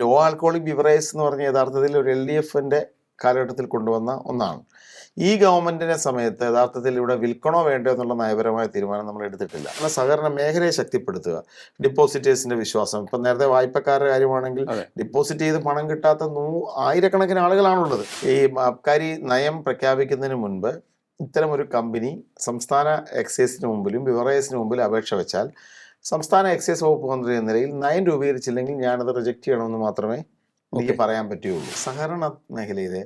Law alcoholic beverage എന്ന് പറഞ്ഞ യഥാർത്ഥത്തിൽ ഒരു LDFന്റെ കാലഘട്ടത്തിൽ കൊണ്ടുവന്ന ഒന്നാണ്. ഈ ഗവൺമെന്റിന്റെ സമയത്ത് യഥാർത്ഥത്തിൽ ഇവിടെ വിൽക്കണോ വേണ്ടോ എന്നുള്ള നയപരമായ തീരുമാനം നമ്മൾ എടുത്തിട്ടില്ല. എന്നാൽ സഹകരണ മേഖലയെ ശക്തിപ്പെടുത്തുക, ഡിപ്പോസിറ്റേഴ്സിന്റെ വിശ്വാസം. ഇപ്പം നേരത്തെ വായ്പക്കാരുടെ കാര്യമാണെങ്കിൽ ഡിപ്പോസിറ്റ് ചെയ്ത് പണം കിട്ടാത്ത ആയിരക്കണക്കിന് ആളുകളാണുള്ളത്. ഈ അബ്കാരി നയം പ്രഖ്യാപിക്കുന്നതിന് മുൻപ് ഇത്തരം ഒരു കമ്പനി സംസ്ഥാന എക്സൈസിന് മുമ്പിലും ബിവറേജിന് മുമ്പിലും അപേക്ഷ വെച്ചാൽ സംസ്ഥാന എക്സൈസ് വകുപ്പ് മന്ത്രി എന്ന നിലയിൽ നയം രൂപീകരിച്ചില്ലെങ്കിൽ ഞാനത് റിജക്റ്റ് ചെയ്യണമെന്ന് മാത്രമേ എനിക്ക് പറയാൻ പറ്റുകയുള്ളൂ. സഹകരണ മേഖലയിലെ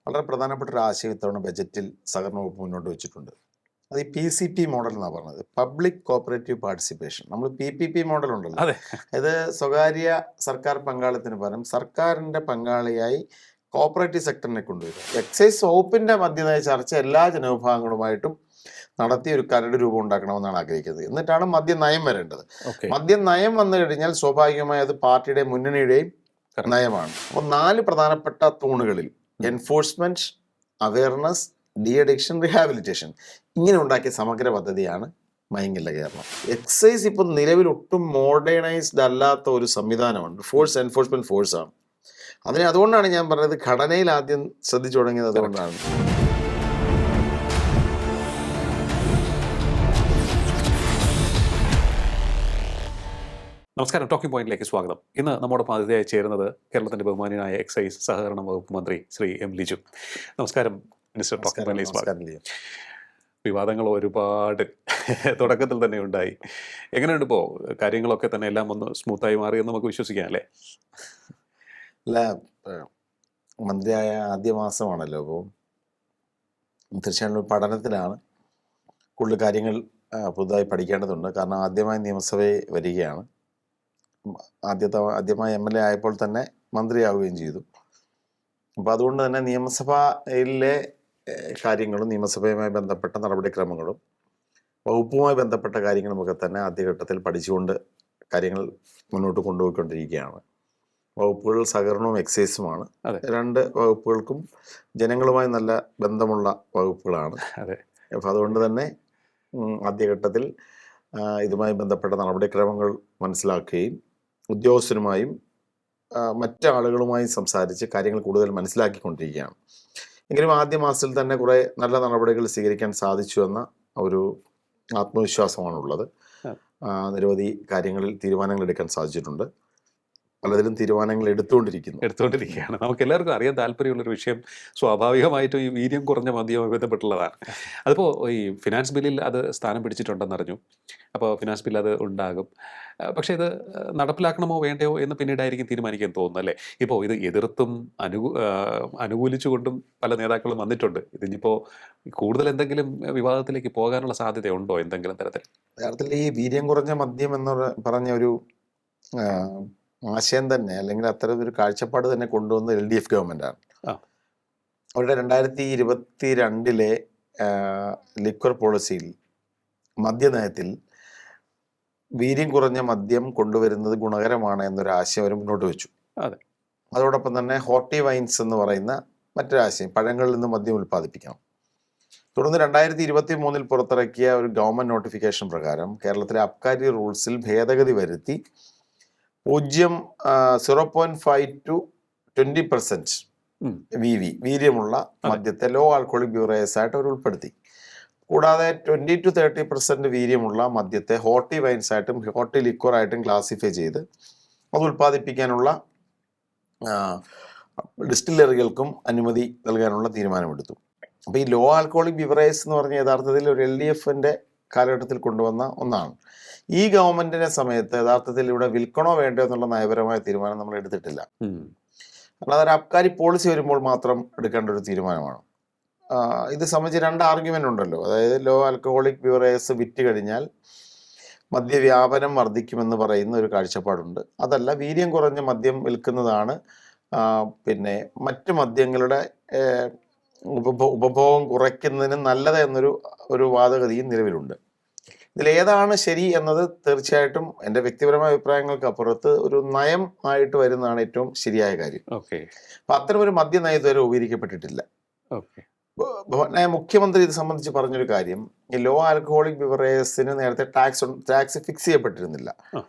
വളരെ പ്രധാനപ്പെട്ട ഒരു ആശയം ഇത്തവണ ബജറ്റിൽ സഹകരണ വകുപ്പ് മുന്നോട്ട് വെച്ചിട്ടുണ്ട്. അത് ഈ PCP മോഡൽ എന്നാണ് പറഞ്ഞത്, പബ്ലിക് കോപ്പറേറ്റീവ് പാർട്ടിസിപ്പേഷൻ. നമ്മൾ PPP മോഡൽ ഉണ്ടല്ലോ, അത് സ്വകാര്യ സർക്കാർ പങ്കാളിത്തത്തിന് പകരം സർക്കാരിൻ്റെ പങ്കാളിയായി കോപ്പറേറ്റീവ് സെക്ടറിനെ കൊണ്ടുവരിക. എക്സൈസ് വകുപ്പിൻ്റെ മധ്യനയ ചർച്ച എല്ലാ ജനവിഭാഗങ്ങളുമായിട്ടും നടത്തി ഒരു കരട് രൂപം ഉണ്ടാക്കണമെന്നാണ് ആഗ്രഹിക്കുന്നത്. എന്നിട്ടാണ് മദ്യനയം വരേണ്ടത്. മദ്യനയം വന്നു കഴിഞ്ഞാൽ സ്വാഭാവികമായി അത് പാർട്ടിയുടെ മുന്നണിയുടെയും നയമാണ്. അപ്പോൾ 4 പ്രധാനപ്പെട്ട തൂണുകളിൽ enforcement, awareness, de addiction, rehabilitation ഇങ്ങനെ ഉണ്ടാക്കിയ സമഗ്ര പദ്ധതിയാണ് മയങ്ങില്ല കേരളം. എക്സൈസ് ഇപ്പം നിലവിൽ ഒട്ടും മോഡേണൈസ്ഡ് അല്ലാത്ത ഒരു സംവിധാനമുണ്ട്. ഫോഴ്സ് എൻഫോഴ്സ്മെന്റ് ഫോഴ്സാണ്. അതുകൊണ്ടാണ് ഞാൻ പറഞ്ഞത് ഘടനയിൽ ആദ്യം ശ്രദ്ധിച്ചു തുടങ്ങിയത്. അതുകൊണ്ടാണ്. നമസ്കാരം, ടോക്കിംഗ് പോയിന്റിലേക്ക് സ്വാഗതം. ഇന്ന് നമ്മുടെ അതിഥിയായി ചേരുന്നത് കേരളത്തിന്റെ ബഹുമാന്യനായ എക്സൈസ് സഹകരണ വകുപ്പ് മന്ത്രി ശ്രീ M. ലിജു. നമസ്കാരം മിനിസ്റ്റർ. ടോക്കിംഗ് പോയിന്റിലേക്ക് സ്വാഗതം. വിവാദങ്ങൾ ഒരുപാട് തുടക്കത്തിൽ തന്നെ ഉണ്ടായി. എങ്ങനെയുണ്ട് ഇപ്പോൾ കാര്യങ്ങളൊക്കെ തന്നെ എല്ലാം ഒന്ന് സ്മൂത്തായി മാറിയെന്ന് നമുക്ക് വിശ്വസിക്കാം അല്ലേ? അല്ല, മന്ത്രിയായ ആദ്യ മാസമാണല്ലോ, അപ്പോൾ തീർച്ചയായും പഠനത്തിലാണ്. കൂടുതൽ കാര്യങ്ങൾ പുതുതായി പഠിക്കേണ്ടതുണ്ട്. കാരണം ആദ്യമായി നിയമസഭയിൽ വരികയാണ്. ആദ്യമായി MLA ആയപ്പോൾ തന്നെ മന്ത്രിയാവുകയും ചെയ്തു. അപ്പോൾ അതുകൊണ്ട് തന്നെ നിയമസഭയിലെ കാര്യങ്ങളും നിയമസഭയുമായി ബന്ധപ്പെട്ട നടപടിക്രമങ്ങളും വകുപ്പുമായി ബന്ധപ്പെട്ട കാര്യങ്ങളുമൊക്കെ തന്നെ ആദ്യഘട്ടത്തിൽ പഠിച്ചുകൊണ്ട് കാര്യങ്ങൾ മുന്നോട്ട് കൊണ്ടുപോയിക്കൊണ്ടിരിക്കുകയാണ്. വകുപ്പുകൾ സഹകരണവും എക്സൈസുമാണ്. 2 വകുപ്പുകൾക്കും ജനങ്ങളുമായി നല്ല ബന്ധമുള്ള വകുപ്പുകളാണ്. അപ്പോൾ അതുകൊണ്ട് തന്നെ ആദ്യഘട്ടത്തിൽ ഇതുമായി ബന്ധപ്പെട്ട നടപടിക്രമങ്ങൾ മനസ്സിലാക്കുകയും ഉദ്യോഗസ്ഥരുമായും മറ്റാളുകളുമായും സംസാരിച്ച് കാര്യങ്ങൾ കൂടുതൽ മനസ്സിലാക്കിക്കൊണ്ടിരിക്കുകയാണ്. എങ്കിലും ആദ്യ മാസത്തിൽ തന്നെ കുറേ നല്ല നടപടികൾ സ്വീകരിക്കാൻ സാധിച്ചു എന്ന ഒരു ആത്മവിശ്വാസമാണുള്ളത്. നിരവധി കാര്യങ്ങളിൽ തീരുമാനങ്ങൾ എടുക്കാൻ സാധിച്ചിട്ടുണ്ട്. പലതിലും തീരുമാനങ്ങൾ എടുത്തുകൊണ്ടിരിക്കുകയാണ്. നമുക്ക് എല്ലാവർക്കും അറിയാൻ താല്പര്യമുള്ളൊരു വിഷയം സ്വാഭാവികമായിട്ടും ഈ വീര്യം കുറഞ്ഞ മദ്യവുമായി ബന്ധപ്പെട്ടുള്ളതാണ്. അതിപ്പോൾ ഈ ഫിനാൻസ് ബില്ലിൽ അത് സ്ഥാനം പിടിച്ചിട്ടുണ്ടെന്നറിഞ്ഞു. അപ്പോൾ ഫിനാൻസ് ബില്ല് അത് ഉണ്ടാകും. പക്ഷേ ഇത് നടപ്പിലാക്കണമോ വേണ്ടയോ എന്ന് പിന്നീടായിരിക്കും തീരുമാനിക്കാൻ തോന്നുന്നു അല്ലേ? ഇപ്പോൾ ഇത് എതിർത്തും അനുകൂലിച്ചുകൊണ്ടും പല നേതാക്കളും വന്നിട്ടുണ്ട്. ഇതിനിപ്പോൾ കൂടുതൽ എന്തെങ്കിലും വിവാദത്തിലേക്ക് പോകാനുള്ള സാധ്യതയുണ്ടോ എന്തെങ്കിലും തരത്തിൽ? യഥാർത്ഥത്തിൽ ഈ വീര്യം കുറഞ്ഞ മദ്യം എന്ന് പറഞ്ഞ ഒരു ആശയം തന്നെ, അല്ലെങ്കിൽ അത്തരം ഒരു കാഴ്ചപ്പാട് തന്നെ കൊണ്ടുവന്ന LDF ഗവൺമെൻറ്റാണ്. അവരുടെ 2022 ലിക്വർ പോളിസിയിൽ മദ്യനയത്തിൽ വീര്യം കുറഞ്ഞ മദ്യം കൊണ്ടുവരുന്നത് ഗുണകരമാണ് എന്നൊരു ആശയം അവർ മുന്നോട്ട് വെച്ചു. അതോടൊപ്പം തന്നെ ഹോർട്ടി വൈൻസ് എന്ന് പറയുന്ന മറ്റൊരാശയം, പഴങ്ങളിൽ നിന്ന് മദ്യം ഉൽപ്പാദിപ്പിക്കണം. തുടർന്ന് 2023 പുറത്തിറക്കിയ ഒരു ഗവൺമെൻറ് നോട്ടിഫിക്കേഷൻ പ്രകാരം കേരളത്തിലെ അബ്കാരി റൂൾസിൽ ഭേദഗതി വരുത്തി 0.5 to 20% വീര്യമുള്ള മദ്യത്തെ ലോ ആൽക്കഹോളിക് ബിവറേജസ് ആയിട്ട് അവർ ഉൾപ്പെടുത്തി. കൂടാതെ 20 to 30% വീര്യമുള്ള മദ്യത്തെ ഹോർട്ടി വൈൻസ് ആയിട്ടും ഹോർട്ടി ലിക്വർ ആയിട്ടും ക്ലാസിഫൈ ചെയ്ത് അത് ഉൽപ്പാദിപ്പിക്കാനുള്ള ഡിസ്റ്റിലറികൾക്കും അനുമതി നൽകാനുള്ള തീരുമാനമെടുത്തു. അപ്പോൾ ഈ ലോ ആൽക്കഹോളിക് ബിവറേജ് എന്ന് പറഞ്ഞ യഥാർത്ഥത്തിൽ ഒരു LDFന്റെ കാലഘട്ടത്തിൽ കൊണ്ടുവന്ന ഒന്നാണ്. ഈ ഗവൺമെന്റിന്റെ സമയത്ത് യഥാർത്ഥത്തിൽ ഇവിടെ വിൽക്കണോ വേണ്ടോ എന്നുള്ള നയപരമായ തീരുമാനം നമ്മൾ എടുത്തിട്ടില്ല. കാരണം അതൊരു അബ്കാരി പോളിസി വരുമ്പോൾ മാത്രം എടുക്കേണ്ട ഒരു തീരുമാനമാണ്. ഇത് സംബന്ധിച്ച് 2 ആർഗ്യുമെന്റ് ഉണ്ടല്ലോ. അതായത് ലോ ആൽക്കഹോളിക് ബിവറേജസ് വിറ്റ് കഴിഞ്ഞാൽ മദ്യവ്യാപനം വർദ്ധിക്കുമെന്ന് പറയുന്ന ഒരു കാഴ്ചപ്പാടുണ്ട്. അതല്ല, വീര്യം കുറഞ്ഞ മദ്യം വിൽക്കുന്നതാണ് പിന്നെ മറ്റ് മദ്യങ്ങളുടെ ഉപഭോഗം കുറയ്ക്കുന്നതിന് നല്ലത് എന്നൊരു വാദഗതിയും നിലവിലുണ്ട്. ഇതിലേതാണ് ശരി എന്നത് തീർച്ചയായിട്ടും എൻ്റെ വ്യക്തിപരമായ അഭിപ്രായങ്ങൾക്ക് അപ്പുറത്ത് ഒരു നയം ആയിട്ട് വരുന്നതാണ് ഏറ്റവും ശരിയായ കാര്യം. അപ്പം അത്തരമൊരു മദ്യനയം ഇതുവരെ രൂപീകരിക്കപ്പെട്ടിട്ടില്ല. മുഖ്യമന്ത്രി ഇത് സംബന്ധിച്ച് പറഞ്ഞൊരു കാര്യം, ഈ ലോ ആൽക്കഹോളിക് ബിവറേജസിന് നേരത്തെ ടാക്സ് ഫിക്സ് ചെയ്യപ്പെട്ടിരുന്നില്ല.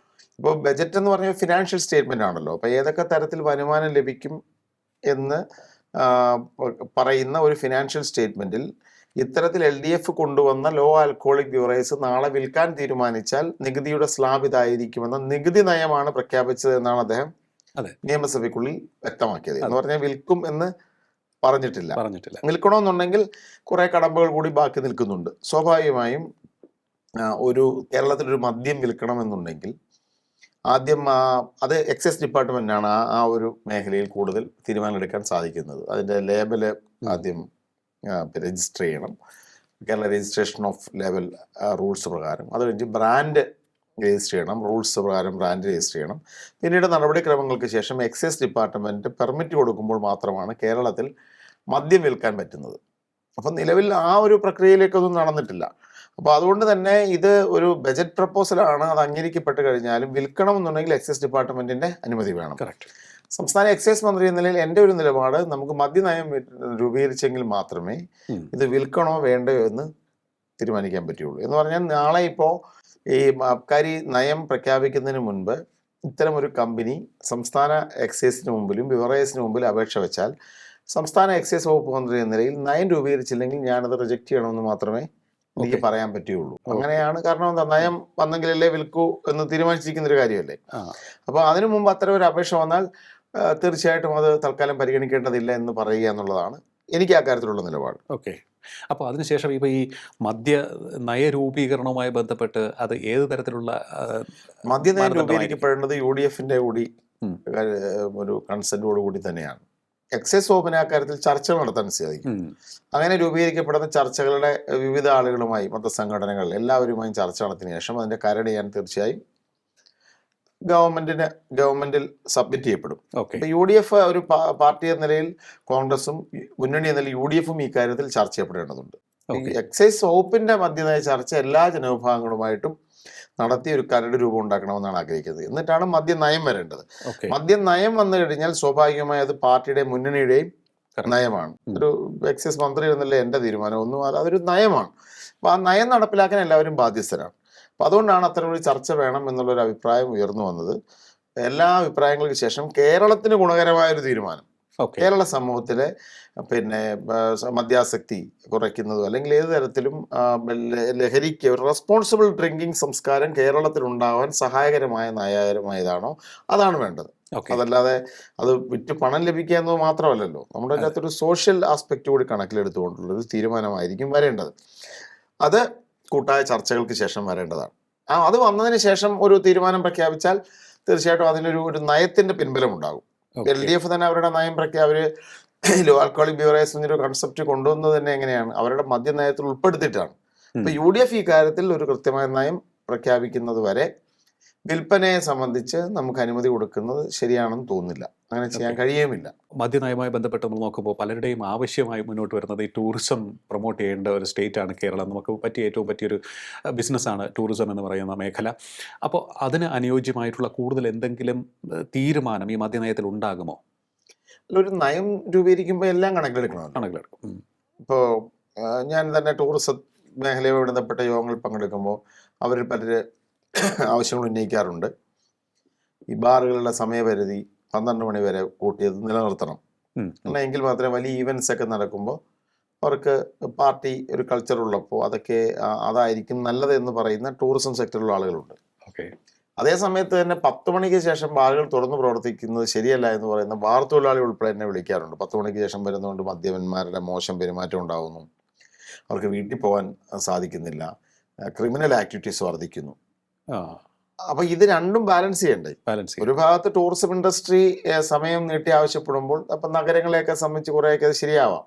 ഇപ്പോൾ ബജറ്റ് എന്ന് പറഞ്ഞാൽ ഫിനാൻഷ്യൽ സ്റ്റേറ്റ്മെന്റ് ആണല്ലോ. അപ്പോൾ ഏതൊക്കെ തരത്തിൽ വരുമാനം ലഭിക്കും എന്ന് പറയുന്ന ഒരു ഫിനാൻഷ്യൽ സ്റ്റേറ്റ്മെന്റിൽ ഇത്തരത്തിൽ LDF കൊണ്ടുവന്ന ലോ ആൽക്കോളിക് ബ്യൂറേഴ്സ് നാളെ വിൽക്കാൻ തീരുമാനിച്ചാൽ നികുതിയുടെ സ്ലാബ് ഇതായിരിക്കുമെന്ന നികുതി നയമാണ് പ്രഖ്യാപിച്ചത് എന്നാണ് അദ്ദേഹം നിയമസഭയ്ക്കുള്ളിൽ വ്യക്തമാക്കിയത്. എന്ന് പറഞ്ഞാൽ വിൽക്കും എന്ന് പറഞ്ഞിട്ടില്ല. വിൽക്കണമെന്നുണ്ടെങ്കിൽ കുറെ കടമ്പകൾ കൂടി ബാക്കി നിൽക്കുന്നുണ്ട്. സ്വാഭാവികമായും കേരളത്തിലൊരു മദ്യം വിൽക്കണമെന്നുണ്ടെങ്കിൽ ആദ്യം അത് എക്സൈസ് ഡിപ്പാർട്ട്മെന്റാണ് ആ ഒരു മേഖലയിൽ കൂടുതൽ തീരുമാനമെടുക്കാൻ സാധിക്കുന്നത്. അതിന്റെ ലേബല് ആദ്യം രജിസ്റ്റർ ചെയ്യണം, Kerala registration of label rules പ്രകാരം. അത് കഴിഞ്ഞ് ബ്രാൻഡ് രജിസ്റ്റർ ചെയ്യണം, റൂൾസ് പ്രകാരം ബ്രാൻഡ് രജിസ്റ്റർ ചെയ്യണം. പിന്നീട് നടപടിക്രമങ്ങൾക്ക് ശേഷം എക്സൈസ് ഡിപ്പാർട്ട്മെന്റ് പെർമിറ്റ് കൊടുക്കുമ്പോൾ മാത്രമാണ് കേരളത്തിൽ മദ്യം വിൽക്കാൻ പറ്റുന്നത്. അപ്പം നിലവിൽ ആ ഒരു പ്രക്രിയയിലേക്കൊന്നും നടന്നിട്ടില്ല. അപ്പോൾ അതുകൊണ്ട് തന്നെ ഇത് ഒരു ബജറ്റ് പ്രപ്പോസലാണ്. അത് അംഗീകരിക്കപ്പെട്ട് കഴിഞ്ഞാലും വിൽക്കണമെന്നുണ്ടെങ്കിൽ എക്സൈസ് ഡിപ്പാർട്ട്മെന്റിന്റെ അനുമതി വേണം. സംസ്ഥാന എക്സൈസ് മന്ത്രി എന്ന നിലയിൽ എൻ്റെ ഒരു നിലപാട്, നമുക്ക് മദ്യനയം രൂപീകരിച്ചെങ്കിൽ മാത്രമേ ഇത് വിൽക്കണോ വേണ്ടയോ എന്ന് തീരുമാനിക്കാൻ പറ്റുള്ളൂ. എന്ന് പറഞ്ഞാൽ നാളെ ഇപ്പോൾ ഈ അബ്കാരി നയം പ്രഖ്യാപിക്കുന്നതിന് മുൻപ് ഇത്തരമൊരു കമ്പനി സംസ്ഥാന എക്സൈസിന് മുമ്പിലും ബിവറേഴ്സിന് മുമ്പിലും അപേക്ഷ വെച്ചാൽ സംസ്ഥാന എക്സൈസ് വകുപ്പ് മന്ത്രി എന്ന നിലയിൽ നയം രൂപീകരിച്ചില്ലെങ്കിൽ ഞാനത് റിജക്റ്റ് ചെയ്യണമെന്ന് മാത്രമേ എനിക്ക് പറയാൻ പറ്റുള്ളൂ. അങ്ങനെയാണ്. കാരണം എന്താ, നയം വന്നെങ്കിലല്ലേ വിൽക്കൂ എന്ന് തീരുമാനിച്ചിരിക്കുന്ന ഒരു കാര്യമല്ലേ. അപ്പോൾ അതിനു മുമ്പ് അത്തരം ഒരു അപേക്ഷ വന്നാൽ തീർച്ചയായിട്ടും അത് തൽക്കാലം പരിഗണിക്കേണ്ടതില്ല എന്ന് പറയുക എന്നുള്ളതാണ് എനിക്ക് ആ കാര്യത്തിലുള്ള നിലപാട്. ഓക്കെ. അപ്പോൾ അതിനുശേഷം ഇപ്പോൾ ഈ മദ്യ നയരൂപീകരണവുമായി ബന്ധപ്പെട്ട് അത് ഏത് തരത്തിലുള്ള മദ്യനയം രൂപീകരിക്കപ്പെടേണ്ടത് UDFന്റെ കൂടി ഒരു കൺസെന്റോട് കൂടി തന്നെയാണ്. എക്സൈസ് വകുപ്പിന് അക്കാര്യത്തിൽ ചർച്ച നടത്താൻ സാധിക്കും. അങ്ങനെ രൂപീകരിക്കപ്പെടുന്ന ചർച്ചകളുടെ വിവിധ ആളുകളുമായി, മതസംഘടനകൾ എല്ലാവരുമായും ചർച്ച നടത്തിയ ശേഷം അതിന്റെ കരട് ഞാൻ തീർച്ചയായും ഗവൺമെന്റിൽ സബ്മിറ്റ് ചെയ്യപ്പെടും. ഇപ്പൊ UDF ഒരു പാർട്ടി എന്ന നിലയിൽ കോൺഗ്രസും മുന്നണി എന്ന നിലയിൽ UDFും ഈ കാര്യത്തിൽ ചർച്ച ചെയ്യപ്പെടേണ്ടതുണ്ട്. എക്സൈസ് വകുപ്പിന്റെ മദ്യനയ ചർച്ച എല്ലാ ജനവിഭാഗങ്ങളുമായിട്ടും നടത്തി ഒരു കരട് രൂപം ഉണ്ടാക്കണമെന്നാണ് ആഗ്രഹിക്കുന്നത്. എന്നിട്ടാണ് മദ്യനയം വരേണ്ടത്. മദ്യനയം വന്നു കഴിഞ്ഞാൽ സ്വാഭാവികമായി അത് പാർട്ടിയുടെ മുന്നണിയുടെയും നയമാണ്. ഒരു എക്സൈസ് മന്ത്രി എന്നല്ലേ എൻ്റെ തീരുമാനം ഒന്നും, അതൊരു നയമാണ്. അപ്പോൾ ആ നയം നടപ്പിലാക്കാൻ എല്ലാവരും ബാധ്യസ്ഥരാണ്. അപ്പം അതുകൊണ്ടാണ് അത്തരം ഒരു ചർച്ച വേണം എന്നുള്ളൊരു അഭിപ്രായം ഉയർന്നു വന്നത്. എല്ലാ അഭിപ്രായങ്ങൾക്ക് ശേഷം കേരളത്തിന് ഗുണകരമായൊരു തീരുമാനം, കേരള സമൂഹത്തിലെ മദ്യാസക്തി കുറയ്ക്കുന്നതോ അല്ലെങ്കിൽ ഏത് തരത്തിലും ലഹരിക്ക് ഒരു റെസ്പോൺസിബിൾ ഡ്രിങ്കിങ് സംസ്കാരം കേരളത്തിൽ ഉണ്ടാവാൻ സഹായകരമായ നയമായതാണോ അതാണ് വേണ്ടത്. അതല്ലാതെ അത് വിറ്റ് പണം ലഭിക്കുക എന്നത് മാത്രമല്ലല്ലോ, നമ്മുടെ അതിനകത്തൊരു സോഷ്യൽ ആസ്പെക്റ്റ് കൂടി കണക്കിലെടുത്തുകൊണ്ടുള്ളൊരു തീരുമാനമായിരിക്കും വരേണ്ടത്. അത് കൂട്ടായ ചർച്ചകൾക്ക് ശേഷം വരേണ്ടതാണ്. അത് വന്നതിന് ശേഷം ഒരു തീരുമാനം പ്രഖ്യാപിച്ചാൽ തീർച്ചയായിട്ടും അതിനൊരു നയത്തിന്റെ പിൻബലം ഉണ്ടാകും. LDF തന്നെ അവരുടെ നയം അവര് ലോ ആൽക്കോളിക് ബ്യൂറേഴ്സ് എന്നൊരു കൺസെപ്റ്റ് കൊണ്ടുവന്നത് തന്നെ എങ്ങനെയാണ്, അവരുടെ മദ്യനയത്തിൽ ഉൾപ്പെടുത്തിയിട്ടാണ്. അപ്പൊ UDF ഈ കാര്യത്തിൽ ഒരു കൃത്യമായ നയം പ്രഖ്യാപിക്കുന്നത് വരെ വിൽപ്പനയെ സംബന്ധിച്ച് നമുക്ക് അനുമതി കൊടുക്കുന്നത് ശരിയാണെന്ന് തോന്നുന്നില്ല. അങ്ങനെ ചെയ്യാൻ കഴിയുമില്ല. മദ്യനയവുമായി ബന്ധപ്പെട്ട് നമ്മൾ നോക്കുമ്പോൾ പലരുടെയും ആവശ്യമായി മുന്നോട്ട് വരുന്നത് ഈ ടൂറിസം പ്രൊമോട്ട് ചെയ്യേണ്ട ഒരു സ്റ്റേറ്റാണ് കേരളം. നമുക്ക് ഏറ്റവും പറ്റിയൊരു ബിസിനസ്സാണ് ടൂറിസം എന്ന് പറയുന്ന മേഖല. അപ്പോൾ അതിന് അനുയോജ്യമായിട്ടുള്ള കൂടുതൽ എന്തെങ്കിലും തീരുമാനം ഈ മദ്യനയത്തിൽ ഉണ്ടാകുമോ? ഒരു നയം രൂപീകരിക്കുമ്പോൾ എല്ലാം കണക്കിലെടുക്കും. ഇപ്പോൾ ഞാൻ തന്നെ ടൂറിസം മേഖലയുമായി ബന്ധപ്പെട്ട യോഗങ്ങളിൽ പങ്കെടുക്കുമ്പോൾ അവരിൽ പലര് ആവശ്യങ്ങൾ ഉന്നയിക്കാറുണ്ട്. ഈ ബാറുകളുടെ സമയപരിധി 12 മണി വരെ കൂട്ടിയത് നിലനിർത്തണം. എങ്കിൽ മാത്രമേ വലിയ ഈവൻസ് ഒക്കെ നടക്കുമ്പോൾ അവർക്ക് പാർട്ടി ഒരു കൾച്ചർ ഉള്ളപ്പോൾ അതായിരിക്കും നല്ലത് എന്ന് പറയുന്ന ടൂറിസം സെക്ടറിലുള്ള ആളുകളുണ്ട്. അതേ സമയത്ത് തന്നെ 10 മണിക്ക് ശേഷം ബാറുകൾ തുറന്നു പ്രവർത്തിക്കുന്നത് ശരിയല്ല എന്ന് പറയുന്ന ബാർ തൊഴിലാളി ഉൾപ്പെടെ എന്നെ വിളിക്കാറുണ്ട്. 10 മണിക്ക് ശേഷം വരുന്നതുകൊണ്ട് മദ്യപന്മാരുടെ മോശം പെരുമാറ്റം ഉണ്ടാകുന്നു, അവർക്ക് വീട്ടിൽ പോകാൻ സാധിക്കുന്നില്ല, ക്രിമിനൽ ആക്ടിവിറ്റീസ് വർദ്ധിക്കുന്നു. അപ്പൊ ഇത് രണ്ടും ബാലൻസ് ചെയ്യണ്ടേ. ഒരു ഭാഗത്ത് ടൂറിസം ഇൻഡസ്ട്രി സമയം നീട്ടി ആവശ്യപ്പെടുമ്പോൾ അപ്പൊ നഗരങ്ങളെയൊക്കെ സംബന്ധിച്ച് കുറെയൊക്കെ അത് ശരിയാവാം.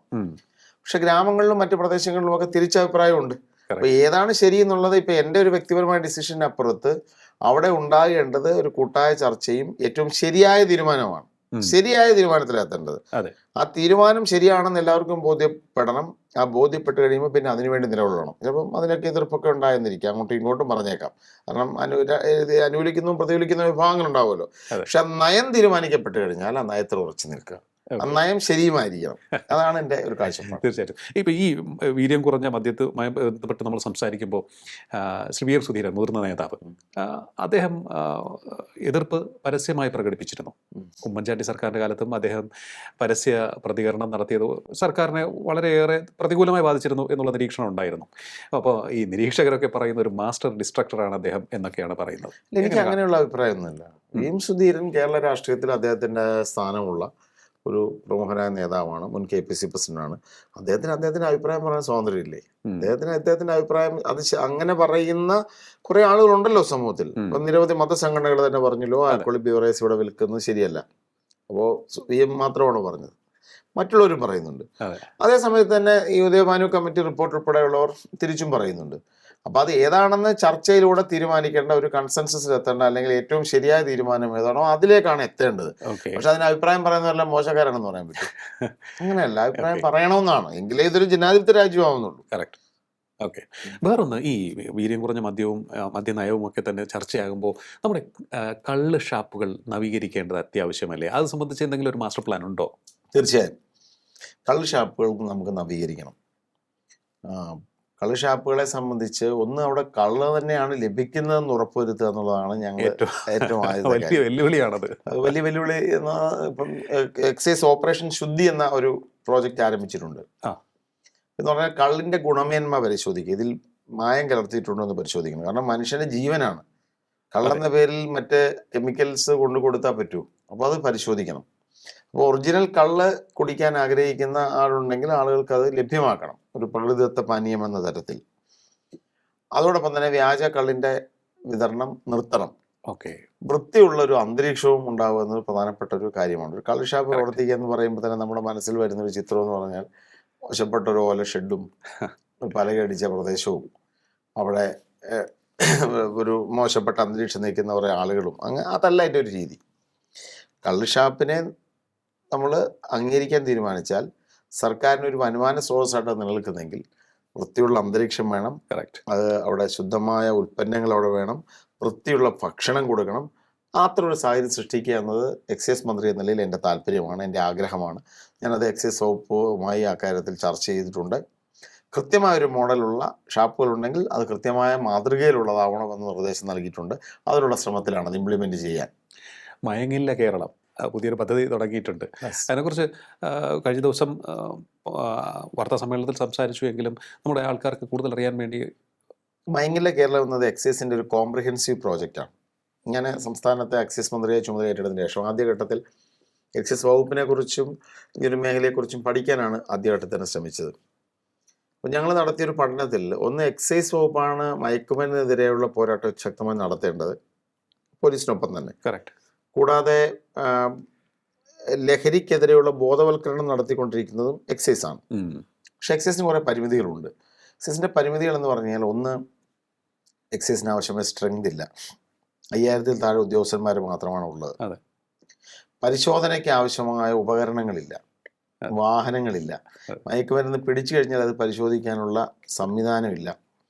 പക്ഷെ ഗ്രാമങ്ങളിലും മറ്റു പ്രദേശങ്ങളിലും ഒക്കെ തിരിച്ചഭിപ്രായമുണ്ട്. അപ്പൊ ഏതാണ് ശരി എന്നുള്ളത് ഇപ്പൊ എൻ്റെ ഒരു വ്യക്തിപരമായ ഡിസിഷന് അപ്പുറത്ത് അവിടെ ഉണ്ടാകേണ്ടത് ഒരു കൂട്ടായ ചർച്ചയും ഏറ്റവും ശരിയായ തീരുമാനമാണ്. ശരിയായ തീരുമാനത്തിലെത്തേണ്ടത്. ആ തീരുമാനം ശരിയാണെന്ന് എല്ലാവർക്കും ബോധ്യപ്പെടണം. ആ ബോധ്യപ്പെട്ട് കഴിയുമ്പോൾ പിന്നെ അതിനുവേണ്ടി നിലകൊള്ളണം. ചിലപ്പം അതിനൊക്കെ എതിർപ്പൊക്കെ ഉണ്ടായെന്നിരിക്കാം, അങ്ങോട്ടും ഇങ്ങോട്ടും പറഞ്ഞേക്കാം. കാരണം അനുകൂലിക്കുന്നതും പ്രതികൂലിക്കുന്ന വിഭാഗങ്ങൾ ഉണ്ടാവുമല്ലോ. പക്ഷെ ആ നയം തീരുമാനിക്കപ്പെട്ട് കഴിഞ്ഞാൽ ആ നയത്തിൽ ഉറച്ചു നിൽക്കുക. ആ നയം ശരിയുമായിരിക്കണം. അതാണ് എൻ്റെ ഒരു കാഴ്ചപ്പാട്. തീർച്ചയായിട്ടും. ഇപ്പം ഈ വീര്യം കുറഞ്ഞ മദ്യത്തുമായി ബന്ധപ്പെട്ട് നമ്മൾ സംസാരിക്കുമ്പോൾ ശ്രീ വി എം സുധീരൻ, മുതിർന്ന നേതാവ്, അദ്ദേഹം എതിർപ്പ് പരസ്യമായി പ്രകടിപ്പിച്ചിരുന്നു. ഉമ്മൻചാണ്ടി സർക്കാരിൻ്റെ കാലത്തും അദ്ദേഹം പരസ്യ പ്രതികരണം നടത്തിയത് സർക്കാരിനെ വളരെയേറെ പ്രതികൂലമായി ബാധിച്ചിരുന്നു എന്നുള്ള നിരീക്ഷണം ഉണ്ടായിരുന്നു. അപ്പോൾ ഈ നിരീക്ഷകരൊക്കെ പറയുന്ന ഒരു മാസ്റ്റർ ഡിസ്ട്രക്ടറാണ് അദ്ദേഹം എന്നൊക്കെയാണ് പറയുന്നത്. എനിക്ക് അങ്ങനെയുള്ള അഭിപ്രായമൊന്നുമില്ല. വി എം സുധീരൻ കേരള രാഷ്ട്രീയത്തിൽ അദ്ദേഹത്തിൻ്റെ സ്ഥാനമുള്ള ഒരു പ്രമുഖനായ നേതാവാണ്, മുൻ KPC പ്രസിഡന്റാണ്. അദ്ദേഹത്തിന്റെ അഭിപ്രായം പറയാൻ സ്വാതന്ത്ര്യമില്ലേ? അദ്ദേഹത്തിന്റെ അഭിപ്രായം അത് അങ്ങനെ പറയുന്ന കുറെ ആളുകളുണ്ടല്ലോ സമൂഹത്തിൽ. ഇപ്പം നിരവധി മതസംഘടനകൾ തന്നെ പറഞ്ഞല്ലോ ആൽക്കോളിക് ബിവറേജ് ഇവിടെ വിൽക്കുന്നത് ശരിയല്ല. അപ്പോൾ VM മാത്രമാണ് പറഞ്ഞത്, മറ്റുള്ളവരും പറയുന്നുണ്ട്. അതേസമയത്ത് തന്നെ ഈ ഉദയഭാനു കമ്മിറ്റി റിപ്പോർട്ട് ഉൾപ്പെടെയുള്ളവർ തിരിച്ചും പറയുന്നുണ്ട്. അപ്പോൾ അത് ഏതാണെന്ന് ചർച്ചയിലൂടെ തീരുമാനിക്കേണ്ട, ഒരു കൺസെൻസസിൽ എത്തേണ്ട, അല്ലെങ്കിൽ ഏറ്റവും ശരിയായ തീരുമാനം ഏതാണോ അതിലേക്കാണ് എത്തേണ്ടത്. പക്ഷെ അതിന് അഭിപ്രായം പറയുന്നവരെല്ലാം മോശക്കാരാണെന്ന് പറയാൻ പറ്റും? അങ്ങനെയല്ല, അഭിപ്രായം പറയണമെന്നാണ്, എങ്കിലേ ഇതൊരു ജനാധിപത്യ രാജ്യമാവുന്നുള്ളൂ. കറക്റ്റ്. ഓക്കെ. വേറൊന്ന്, ഈ വീര്യം കുറഞ്ഞ മദ്യവും മദ്യനയവും ഒക്കെ തന്നെ ചർച്ചയാകുമ്പോൾ നമ്മുടെ കള്ള് ഷാപ്പുകൾ നവീകരിക്കേണ്ടത് അത്യാവശ്യമല്ലേ? അത് സംബന്ധിച്ച് എന്തെങ്കിലും ഒരു മാസ്റ്റർ പ്ലാൻ ഉണ്ടോ? തീർച്ചയായും കള്ള് ഷാപ്പുകൾക്ക് നമുക്ക് നവീകരിക്കണം. കള്ള് ഷാപ്പുകളെ സംബന്ധിച്ച് ഒന്ന്, അവിടെ കള്ള് തന്നെയാണ് ലഭിക്കുന്നതെന്ന് ഉറപ്പുവരുത്തുക എന്നുള്ളതാണ് ഞങ്ങൾ ഏറ്റവും വലിയ വെല്ലുവിളിയാണത്. വലിയ വെല്ലുവിളി. ഇപ്പം എക്സൈസ് ഓപ്പറേഷൻ ശുദ്ധി എന്ന ഒരു പ്രോജക്റ്റ് ആരംഭിച്ചിട്ടുണ്ട്. എന്ന് പറഞ്ഞാൽ കള്ളിന്റെ ഗുണമേന്മ പരിശോധിക്കുക, ഇതിൽ മായം കലർത്തിയിട്ടുണ്ടോ എന്ന് പരിശോധിക്കണം. കാരണം മനുഷ്യന്റെ ജീവനാണ്. കള്ളെന്ന പേരിൽ മറ്റ് കെമിക്കൽസ് കൊണ്ടു കൊടുത്താൽ പറ്റൂ. അപ്പോൾ അത് പരിശോധിക്കണം. അപ്പോൾ ഒറിജിനൽ കള്ള് കുടിക്കാൻ ആഗ്രഹിക്കുന്ന ആളുണ്ടെങ്കിൽ ആളുകൾക്ക് അത് ലഭ്യമാക്കണം, ഒരു പ്രകൃതിദത്ത പാനീയം എന്ന തരത്തിൽ. അതോടൊപ്പം തന്നെ വ്യാജ കള്ളിന്റെ വിതരണം നിർത്തണം. വൃത്തിയുള്ള ഒരു അന്തരീക്ഷവും ഉണ്ടാവുക എന്നത് പ്രധാനപ്പെട്ട ഒരു കാര്യമാണ്. ഒരു കള്ള് ഷാപ്പ് പ്രവർത്തിക്കുക എന്ന് പറയുമ്പോൾ തന്നെ നമ്മുടെ മനസ്സിൽ വരുന്ന ഒരു ചിത്രം എന്ന് പറഞ്ഞാൽ മോശപ്പെട്ട ഒരു ഓല ഷെഡും പലകടിച്ച പ്രദേശവും അവിടെ ഒരു മോശപ്പെട്ട അന്തരീക്ഷം നിൽക്കുന്ന കുറേ ആളുകളും, അതല്ല അതിൻ്റെ ഒരു രീതി. കള്ള് ഷാപ്പിനെ നമ്മൾ അംഗീകരിക്കാൻ തീരുമാനിച്ചാൽ സർക്കാരിന് ഒരു വരുമാന സ്രോതസ്സായിട്ട് നിലനിൽക്കുന്നെങ്കിൽ വൃത്തിയുള്ള അന്തരീക്ഷം വേണം. അത് അവിടെ ശുദ്ധമായ ഉൽപ്പന്നങ്ങൾ അവിടെ വേണം, വൃത്തിയുള്ള ഭക്ഷണം കൊടുക്കണം. അത്ര ഒരു സാഹചര്യം സൃഷ്ടിക്കുക എന്നത് എക്സൈസ് മന്ത്രി എന്ന നിലയിൽ എൻ്റെ താല്പര്യമാണ്, എൻ്റെ ആഗ്രഹമാണ്. ഞാനത് എക്സൈസ് വകുപ്പുമായി ആ കാര്യത്തിൽ ചർച്ച ചെയ്തിട്ടുണ്ട്. കൃത്യമായൊരു മോഡലുള്ള ഷാപ്പുകളുണ്ടെങ്കിൽ അത് കൃത്യമായ മാതൃകയിലുള്ളതാവണമെന്ന് നിർദ്ദേശം നൽകിയിട്ടുണ്ട്. അതിനുള്ള ശ്രമത്തിലാണ് അത് ഇംപ്ലിമെൻറ്റ് ചെയ്യാൻ. മയങ്ങില്ല കേരളം പുതിയൊരു പദ്ധതി തുടങ്ങിയിട്ടുണ്ട്. അതിനെക്കുറിച്ച് കഴിഞ്ഞ ദിവസം വാർത്താ സമ്മേളനത്തിൽ സംസാരിച്ചു എങ്കിലും നമ്മുടെ ആൾക്കാർക്ക് കൂടുതൽ അറിയാൻ വേണ്ടി, മയങ്ങില്ല കേരളം എന്നത് എക്സൈസിൻ്റെ ഒരു കോംപ്രിഹെൻസീവ് പ്രോജക്റ്റാണ്. ഞാൻ സംസ്ഥാനത്തെ എക്സൈസ് മന്ത്രിയെ ചുമതല ഏറ്റെടുത്തതിന് ശേഷം ആദ്യഘട്ടത്തിൽ എക്സൈസ് വകുപ്പിനെ കുറിച്ചും ഈ ഒരു മേഖലയെക്കുറിച്ചും പഠിക്കാനാണ് ആദ്യഘട്ടത്തിൽ തന്നെ ശ്രമിച്ചത്. അപ്പോൾ ഞങ്ങൾ നടത്തിയൊരു പഠനത്തിൽ ഒന്ന്, എക്സൈസ് വകുപ്പാണ് മയക്കുമരുന്നിനെതിരെയുള്ള പോരാട്ടം ശക്തമായി നടത്തേണ്ടത്, പോലീസിനൊപ്പം തന്നെ. കൂടാതെ ലഹരിക്കെതിരെയുള്ള ബോധവൽക്കരണം നടത്തിക്കൊണ്ടിരിക്കുന്നതും എക്സൈസ് ആണ്. പക്ഷെ എക്സൈസിന് കുറേ പരിമിതികളുണ്ട്. എക്സൈസിൻ്റെ പരിമിതികൾ എന്ന് പറഞ്ഞാൽ, ഒന്ന്, എക്സൈസിന് ആവശ്യമായ സ്ട്രെങ്ത് ഇല്ല. 5000-ൽ താഴെ ഉദ്യോഗസ്ഥന്മാർ മാത്രമാണ് ഉള്ളത്. പരിശോധനയ്ക്ക് ആവശ്യമായ ഉപകരണങ്ങളില്ല, വാഹനങ്ങളില്ല. മയക്കുമരുന്ന് പിടിച്ചു കഴിഞ്ഞാൽ അത് പരിശോധിക്കാനുള്ള സംവിധാനമില്ല.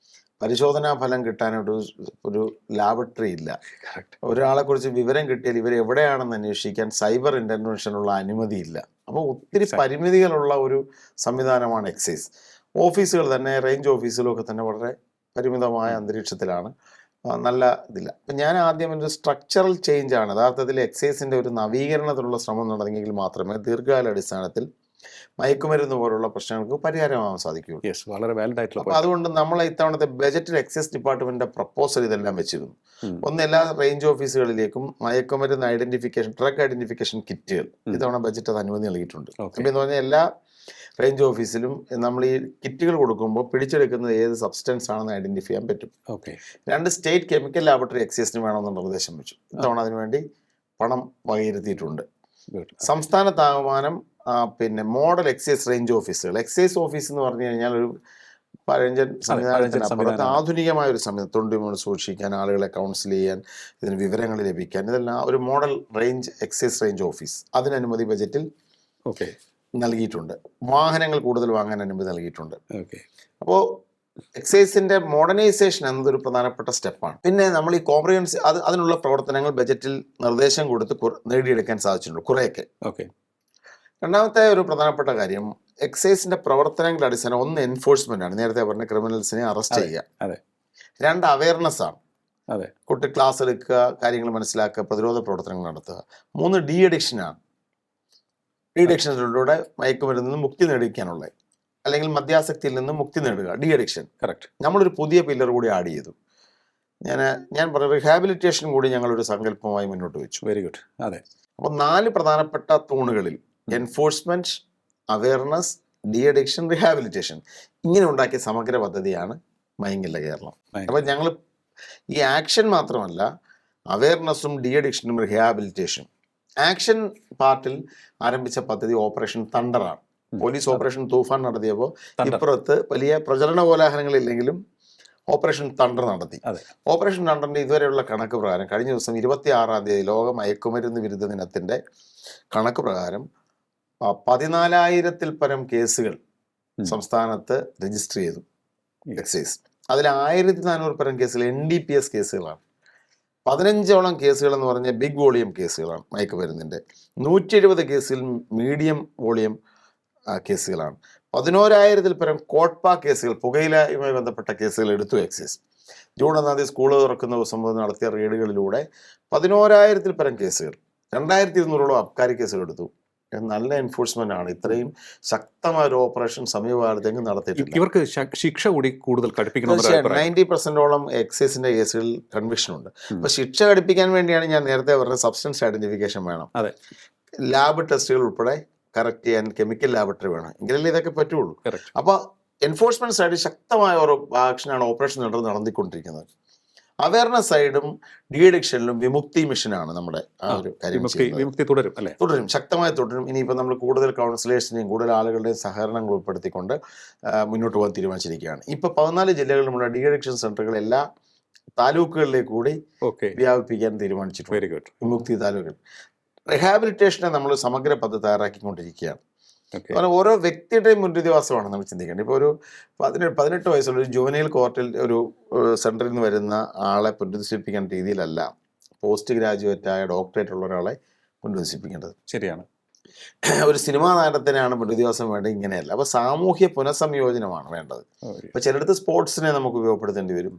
പരിശോധനാ ഫലം കിട്ടാനായിട്ട് ഒരു ലാബറട്ടറി ഇല്ല. ഒരാളെ കുറിച്ച് വിവരം കിട്ടിയാൽ ഇവർ എവിടെയാണെന്ന് അന്വേഷിക്കാൻ സൈബർ ഇന്റർവെൻഷനുള്ള അനുമതിയില്ല. അപ്പോൾ ഒത്തിരി പരിമിതികളുള്ള ഒരു സംവിധാനമാണ് എക്സൈസ്. ഓഫീസുകൾ തന്നെ, റേഞ്ച് ഓഫീസുകളൊക്കെ തന്നെ വളരെ പരിമിതമായ അന്തരീക്ഷത്തിലാണ്, നല്ല ഇതില്ല. അപ്പം ഞാൻ ആദ്യം ഒരു സ്ട്രക്ചറൽ ചേഞ്ചാണ് യഥാർത്ഥത്തിൽ എക്സൈസിൻ്റെ ഒരു നവീകരണത്തിലുള്ള ശ്രമം നടന്നെങ്കിൽ മാത്രമേ ദീർഘകാലാടിസ്ഥാനത്തിൽ മയക്കുമരുന്ന് പോലുള്ള പ്രശ്നങ്ങൾക്ക് പരിഹാരമാവാൻ സാധിക്കുകയുള്ളൂ. വളരെ വാലിഡ് ആയിട്ടുള്ള. അപ്പോൾ അതുകൊണ്ട് നമ്മൾ ഇത്തവണത്തെ ബജറ്റിൽ എക്സൈസ് ഡിപ്പാർട്ട്മെന്റിന്റെ പ്രപ്പോസൽ ഇതെല്ലാം വെച്ചിരുന്നു. ഒന്ന്, എല്ലാ റേഞ്ച് ഓഫീസുകളിലേക്കും മയക്കുമരുന്ന് ഐഡന്റിഫിക്കേഷൻ, ഡ്രഗ് ഐഡന്റിഫിക്കേഷൻ കിറ്റുകൾ ഇത്തവണ ബജറ്റ് അത് അനുമതി നൽകിയിട്ടുണ്ട്. അപ്പം എന്ന് പറഞ്ഞാൽ എല്ലാ റേഞ്ച് ഓഫീസിലും നമ്മൾ ഈ കിറ്റുകൾ കൊടുക്കുമ്പോൾ പിടിച്ചെടുക്കുന്നത് ഏത് സബ്സ്റ്റൻസ് ആണെന്ന് ഐഡന്റിഫൈ ചെയ്യാൻ പറ്റും. 2, സ്റ്റേറ്റ് കെമിക്കൽ ലാബറട്ടറി എക്സൈസിന് വേണമെന്ന് നിർദ്ദേശം വെച്ചു. ഇത്തവണ അതിനുവേണ്ടി പണം വകയിരുത്തിയിട്ടുണ്ട്. സംസ്ഥാനത്താകമാനം പിന്നെ മോഡൽ എക്സൈസ് റേഞ്ച് ഓഫീസുകൾ. എക്സൈസ് ഓഫീസ് എന്ന് പറഞ്ഞു കഴിഞ്ഞാൽ ഒരു പഴഞ്ചൻ സംവിധാനത്തിനപ്പുറത്ത് ആധുനികമായ ഒരു സംവിധാനം, തൊണ്ടിമൂന്ന് സൂക്ഷിക്കാൻ, ആളുകളെ കൗൺസിൽ ചെയ്യാൻ, ഇതിന് വിവരങ്ങൾ ലഭിക്കാൻ, ഇതെല്ലാം ഒരു മോഡൽ എക്സൈസ് റേഞ്ച് ഓഫീസ്. അതിന് അനുമതി ബജറ്റിൽ നൽകിയിട്ടുണ്ട്. വാഹനങ്ങൾ കൂടുതൽ വാങ്ങാൻ അനുമതി നൽകിയിട്ടുണ്ട്. അപ്പോൾ എക്സൈസിന്റെ മോഡേണൈസേഷൻ എന്നതൊരു പ്രധാനപ്പെട്ട സ്റ്റെപ്പാണ്. പിന്നെ നമ്മൾ ഈ കോംപ്രിഹെൻസീവ് അതിനുള്ള പ്രവർത്തനങ്ങൾ ബജറ്റിൽ നിർദ്ദേശം കൊടുത്ത് നേടിയെടുക്കാൻ സാധിച്ചിട്ടുണ്ട് കുറേയൊക്കെ. രണ്ടാമത്തെ ഒരു പ്രധാനപ്പെട്ട കാര്യം എക്സൈസിന്റെ പ്രവർത്തനങ്ങളുടെ അടിസ്ഥാനം ഒന്ന് എൻഫോഴ്സ്മെന്റ് ആണ്. നേരത്തെ പറഞ്ഞ ക്രിമിനൽസിനെ അറസ്റ്റ് ചെയ്യുക. അതെ. രണ്ട് അവയർനെസ് ആണ്. അതെ. കുട്ടി ക്ലാസ് എടുക്കുക, കാര്യങ്ങൾ മനസ്സിലാക്കുക, പ്രതിരോധ പ്രവർത്തനങ്ങൾ നടത്തുക. മൂന്ന് ഡി അഡിക്ഷനാണ്. ഡി അഡിക്ഷനിലൂടെ മയക്കുമരുന്നിൽ നിന്ന് മുക്തി നേടിക്കാനുള്ള, അല്ലെങ്കിൽ മദ്യാസക്തിയിൽ നിന്ന് മുക്തി നേടുക, ഡി അഡിക്ഷൻ. കറക്റ്റ്. നമ്മളൊരു പുതിയ പില്ലർ കൂടി ആഡ് ചെയ്തു. ഞാൻ പറഞ്ഞ റിഹാബിലിറ്റേഷൻ കൂടി ഞങ്ങളൊരു സങ്കല്പമായി മുന്നോട്ട് വെച്ചു. Very good. അതെ. അപ്പോൾ 4 പ്രധാനപ്പെട്ട തൂണുകളിൽ enforcement, awareness, de addiction, rehabilitation ഇങ്ങനെ ഉണ്ടാക്കിയ സമഗ്ര പദ്ധതിയാണ് മയങ്ങില്ല കേരളം. അപ്പോൾ ഞങ്ങൾ ഈ ആക്ഷൻ മാത്രമല്ല, അവയർനെസ്സും ഡി അഡിക്ഷനും റിഹാബിലിറ്റേഷനും. ആക്ഷൻ പാർട്ടിൽ ആരംഭിച്ച പദ്ധതി ഓപ്പറേഷൻ തണ്ടറാണ്. പോലീസ് ഓപ്പറേഷൻ തൂഫാൻ നടത്തിയപ്പോൾ ഇപ്പുറത്ത് വലിയ പ്രചരണ കോലാഹലങ്ങളില്ലെങ്കിലും ഓപ്പറേഷൻ തണ്ടർ നടത്തി. ഓപ്പറേഷൻ തണ്ടറിന്റെ ഇതുവരെയുള്ള കണക്ക് പ്രകാരം കഴിഞ്ഞ ദിവസം 26-ാം തീയതി ലോക മയക്കുമരുന്ന് വിരുദ്ധ ദിനത്തിന്റെ കണക്ക് പ്രകാരം 14,000-ൽ പരം കേസുകൾ സംസ്ഥാനത്ത് രജിസ്റ്റർ ചെയ്തു എക്സൈസ്. അതിൽ 1,400 പരം കേസുകൾ NDPS കേസുകളാണ്. 15ഓളം കേസുകൾ എന്ന് പറഞ്ഞ ബിഗ് വോളിയം കേസുകളാണ് മയക്കുമരുന്നിൻ്റെ. 170 കേസിൽ മീഡിയം വോളിയം കേസുകളാണ്. 11,000-ൽ പരം കോട്ട്പ കേസുകൾ, പുകയിലയുമായി ബന്ധപ്പെട്ട കേസുകൾ എടുത്തു എക്സൈസ്. ജൂൺ 1-ാം തീയതി സ്കൂൾ തുറക്കുന്ന ദിവസം നടത്തിയ റെയ്ഡുകളിലൂടെ 11,000-ൽ പരം കേസുകൾ, 2,200ഓളം അബ്കാരി കേസുകൾ എടുത്തു. നല്ല എൻഫോഴ്സ്മെന്റ് ആണ്. ഇത്രയും ശക്തമായ ഒരു ഓപ്പറേഷൻ സമീപകാലത്തേക്ക് നടത്തിയിട്ടുണ്ട്. ഇവർക്ക് ശിക്ഷ കൂടി കൂടുതൽ കടുപ്പിക്കണം. 90%ഓളം എക്സൈസിന്റെ കേസുകളിൽ കൺവിക്ഷൻ ഉണ്ട്. അപ്പൊ ശിക്ഷ കടുപ്പിക്കാൻ വേണ്ടിയാണ് ഞാൻ നേരത്തെ പറഞ്ഞ സബ്സ്റ്റൻസ് ഐഡന്റിഫിക്കേഷൻ വേണം. അതെ. ലാബ് ടെസ്റ്റുകൾ ഉൾപ്പെടെ കറക്റ്റ് ചെയ്യാൻ കെമിക്കൽ ലാബറട്ടറി വേണം. എങ്കിലല്ലേ ഇതൊക്കെ പറ്റുള്ളൂ. അപ്പൊ എൻഫോഴ്സ്മെന്റ് സൈഡിൽ ശക്തമായ ഒരു ആക്ഷനാണ് ഓപ്പറേഷൻ നടത്തിക്കൊണ്ടിരിക്കുന്നത്. അവയർനെസ് സൈഡും ഡി അഡിക്ഷനിലും വിമുക്തി മിഷനാണ് നമ്മുടെ ആ ഒരു കാര്യം. വിമുക്തി തുടരും അല്ലേ? തുടരും, ശക്തമായി തുടരും. ഇനിയിപ്പോൾ നമ്മൾ കൂടുതൽ കൗൺസിലേഴ്സിനെയും കൂടുതൽ ആളുകളുടെയും സഹകരണങ്ങൾ ഉൾപ്പെടുത്തിക്കൊണ്ട് മുന്നോട്ട് പോകാൻ തീരുമാനിച്ചിരിക്കുകയാണ്. ഇപ്പോൾ 14 ജില്ലകളിലുമുള്ള ഡി അഡിക്ഷൻ സെന്ററുകൾ എല്ലാ താലൂക്കുകളിലേക്ക് കൂടി വ്യാപിപ്പിക്കാൻ തീരുമാനിച്ചിട്ടുണ്ട്. Very good. വിമുക്തി താലൂക്കുകൾ. റിഹാബിലിറ്റേഷനെ നമ്മൾ സമഗ്ര പദ്ധതി തയ്യാറാക്കിക്കൊണ്ടിരിക്കുകയാണ്. ഓരോ വ്യക്തിയുടെയും മുൻവിധിവാസമാണ് നമ്മൾ ചിന്തിക്കേണ്ടത്. ഇപ്പോൾ ഒരു 18 വയസ്സുള്ള ഒരു ജുവനൈൽ കോർട്ടിൽ ഒരു സെൻറ്ററിൽ നിന്ന് വരുന്ന ആളെ പുനരധിവസിപ്പിക്കേണ്ട രീതിയിലല്ല പോസ്റ്റ് ഗ്രാജുവേറ്റായ ഡോക്ടറേറ്റ് ഉള്ള ഒരാളെ പുനരധിവസിപ്പിക്കേണ്ടത്. ശരിയാണ്. ഒരു സിനിമാ താരത്തിനാണ് പുനരധിവാസം വേണ്ടത്, ഇങ്ങനെയല്ല. അപ്പോൾ സാമൂഹ്യ പുനഃസംയോജനമാണ് വേണ്ടത്. ഇപ്പോൾ ചിലയിടത്ത് സ്പോർട്സിനെ നമുക്ക് ഉപയോഗപ്പെടുത്തേണ്ടി വരും,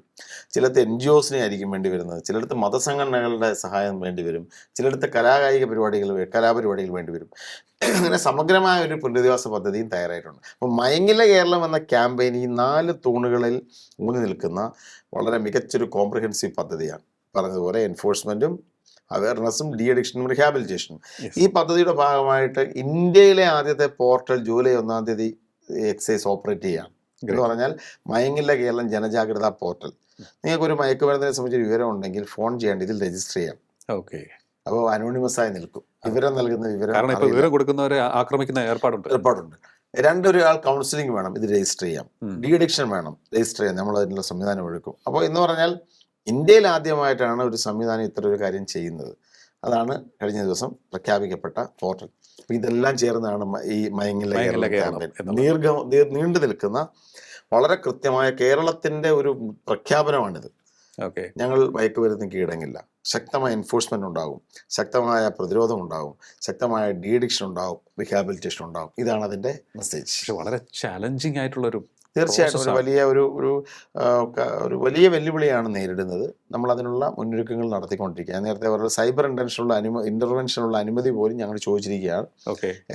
ചിലടത്ത് NGOസിനെ ആയിരിക്കും വേണ്ടി വരുന്നത്, ചിലടത്ത് മതസംഘടനകളുടെ സഹായം വേണ്ടി വരും, ചിലടത്ത് കലാപരിപാടികൾ വേണ്ടി വരും. അങ്ങനെ സമഗ്രമായ ഒരു പുനരധിവാസ പദ്ധതിയും തയ്യാറായിട്ടുണ്ട്. അപ്പോൾ മയങ്ങില്ല കേരളം എന്ന ക്യാമ്പയിൻ ഈ 4 തൂണുകളിൽ ഊന്നി നിൽക്കുന്ന വളരെ മികച്ചൊരു കോംപ്രിഹെൻസീവ് പദ്ധതിയാണ്. പറഞ്ഞതുപോലെ എൻഫോഴ്സ്മെന്റും അവയർനെസ്സും ഡി അഡിക്ഷനും റിഹാബിലിറ്റേഷനും. ഈ പദ്ധതിയുടെ ഭാഗമായിട്ട് ഇന്ത്യയിലെ ആദ്യത്തെ പോർട്ടൽ ജൂലൈ 1-ാം തീയതി എക്സൈസ് ഓപ്പറേറ്റ് ചെയ്യാം. എന്ന് പറഞ്ഞാൽ മയങ്ങില്ല കേരളം ജനജാഗ്രതാ പോർട്ടൽ. നിങ്ങൾക്കൊരു മയക്കുമരുന്നിനെ സംബന്ധിച്ചൊരു വിവരം ഉണ്ടെങ്കിൽ ഫോൺ ചെയ്യേണ്ട, ഇതിൽ രജിസ്റ്റർ ചെയ്യാം. ഓക്കെ. അപ്പോൾ അനോണിമസ് ആയി നിൽക്കും. വിവരം നൽകുന്ന വിവരം കൊടുക്കുന്നവരെ ആക്രമിക്കുന്ന ഏർപ്പാടുണ്ട്. 2 ആൾ കൗൺസിലിംഗ് വേണം, ഇത് രജിസ്റ്റർ ചെയ്യാം. ഡി അഡിക്ഷൻ വേണം, രജിസ്റ്റർ ചെയ്യാം. നമ്മൾ അതിനുള്ള സംവിധാനം ഒരുക്കും. അപ്പോൾ എന്ന് പറഞ്ഞാൽ ഇന്ത്യയിൽ ആദ്യമായിട്ടാണ് ഒരു സംവിധാനം ഇത്ര ഒരു കാര്യം ചെയ്യുന്നത്. അതാണ് കഴിഞ്ഞ ദിവസം പ്രഖ്യാപിക്കപ്പെട്ട പോർട്ടൽ. അപ്പോൾ ഇതെല്ലാം ചേർന്നാണ് ഈ മയങ്ങില്ല കേരളം നീണ്ടു നിൽക്കുന്ന വളരെ കൃത്യമായ കേരളത്തിന്റെ ഒരു പ്രഖ്യാപനമാണിത്. ഞങ്ങൾ മയക്കുമരുന്ന് കീഴടങ്ങില്ല. ശക്തമായ എൻഫോഴ്സ്മെന്റ് ഉണ്ടാകും, ശക്തമായ പ്രതിരോധം ഉണ്ടാകും, ശക്തമായ ഡി അഡിക്ഷൻ ഉണ്ടാകും, റിഹാബിലിറ്റേഷൻ ഉണ്ടാകും. ഇതാണ് അതിന്റെ മെസ്സേജ്. വളരെ ചാലഞ്ചിങ് ആയിട്ടുള്ളൊരു, തീർച്ചയായിട്ടും ഒരു വലിയ വെല്ലുവിളിയാണ് നേരിടുന്നത്. നമ്മൾ അതിനുള്ള മുന്നൊരുക്കങ്ങൾ നടത്തിക്കൊണ്ടിരിക്കുക. നേരത്തെ പറഞ്ഞ സൈബർ ഇന്റർവെൻഷനുള്ള അനുമതി പോലും ഞങ്ങൾ ചോദിച്ചിരിക്കുകയാണ്.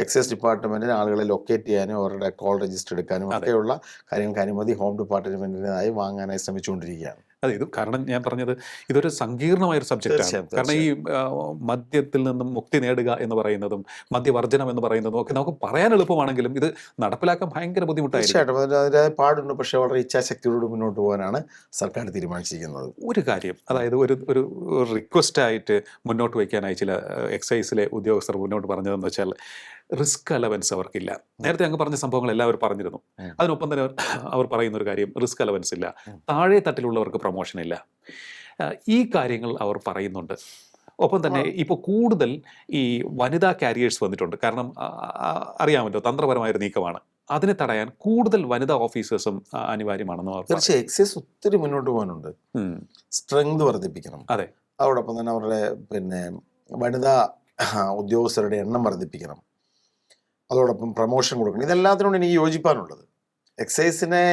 എക്സൈസ് ഡിപ്പാർട്ട്മെന്റിന് ആളുകളെ ലൊക്കേറ്റ് ചെയ്യാനും അവരുടെ കോൾ രജിസ്റ്റർ എടുക്കാനും ഒക്കെയുള്ള കാര്യങ്ങൾക്ക് അനുമതി ഹോം ഡിപ്പാർട്ട്മെന്റിനായി വാങ്ങാനായി ശ്രമിച്ചുകൊണ്ടിരിക്കുകയാണ്. അതെ, ഇത് കാരണം ഞാൻ പറഞ്ഞത് ഇതൊരു സങ്കീർണമായൊരു സബ്ജക്റ്റാണ്. കാരണം ഈ മദ്യത്തിൽ നിന്നും മുക്തി നേടുക എന്ന് പറയുന്നതും മദ്യവർജനം എന്ന് പറയുന്നതും ഒക്കെ നമുക്ക് പറയാൻ എളുപ്പമാണെങ്കിലും ഇത് നടപ്പിലാക്കാൻ ഭയങ്കര ബുദ്ധിമുട്ടായിരിക്കും. അതിൻ്റെ പാടുണ്ട്. പക്ഷേ വളരെ ഇച്ഛാശക്തിയോട് മുന്നോട്ട് പോകാനാണ് സർക്കാർ തീരുമാനിച്ചിരിക്കുന്നത്. ഒരു കാര്യം, അതായത് ഒരു റിക്വസ്റ്റ് ആയിട്ട് മുന്നോട്ട് വയ്ക്കാനായി ചില എക്സൈസിലെ ഉദ്യോഗസ്ഥർ മുന്നോട്ട് പറഞ്ഞതെന്ന് വെച്ചാൽ റിസ്ക് അലവൻസ് അവർക്കില്ല. നേരത്തെ അങ്ങ് പറഞ്ഞ സംഭവങ്ങൾ എല്ലാവരും പറഞ്ഞിരുന്നു. അതിനൊപ്പം തന്നെ അവർ പറയുന്ന ഒരു കാര്യം, റിസ്ക് അലവൻസ് ഇല്ല, താഴെ തട്ടിലുള്ളവർക്ക് പ്രൊമോഷൻ ഇല്ല. ഈ കാര്യങ്ങൾ അവർ പറയുന്നുണ്ട്. ഒപ്പം തന്നെ ഇപ്പോൾ കൂടുതൽ ഈ വനിതാ കാരിയേഴ്സ് വന്നിട്ടുണ്ട്. കാരണം അറിയാമല്ലോ, തന്ത്രപരമായൊരു നീക്കമാണ്. അതിനെ തടയാൻ കൂടുതൽ വനിതാ ഓഫീസേഴ്സും അനിവാര്യമാണെന്ന് അവർ. തീർച്ചയായും എക്സൈസ് ഒത്തിരി മുന്നോട്ട് പോകാനുണ്ട്. സ്ട്രെങ്ത് വർദ്ധിപ്പിക്കണം. അതെ. അതോടൊപ്പം തന്നെ അവരുടെ വനിതാ ഉദ്യോഗസ്ഥരുടെ എണ്ണം വർദ്ധിപ്പിക്കണം. അതോടൊപ്പം പ്രൊമോഷൻ കൊടുക്കണം. ഇതെല്ലാത്തിനോടും എനിക്ക് യോജിപ്പാനുള്ളത്. എക്സൈസിനെ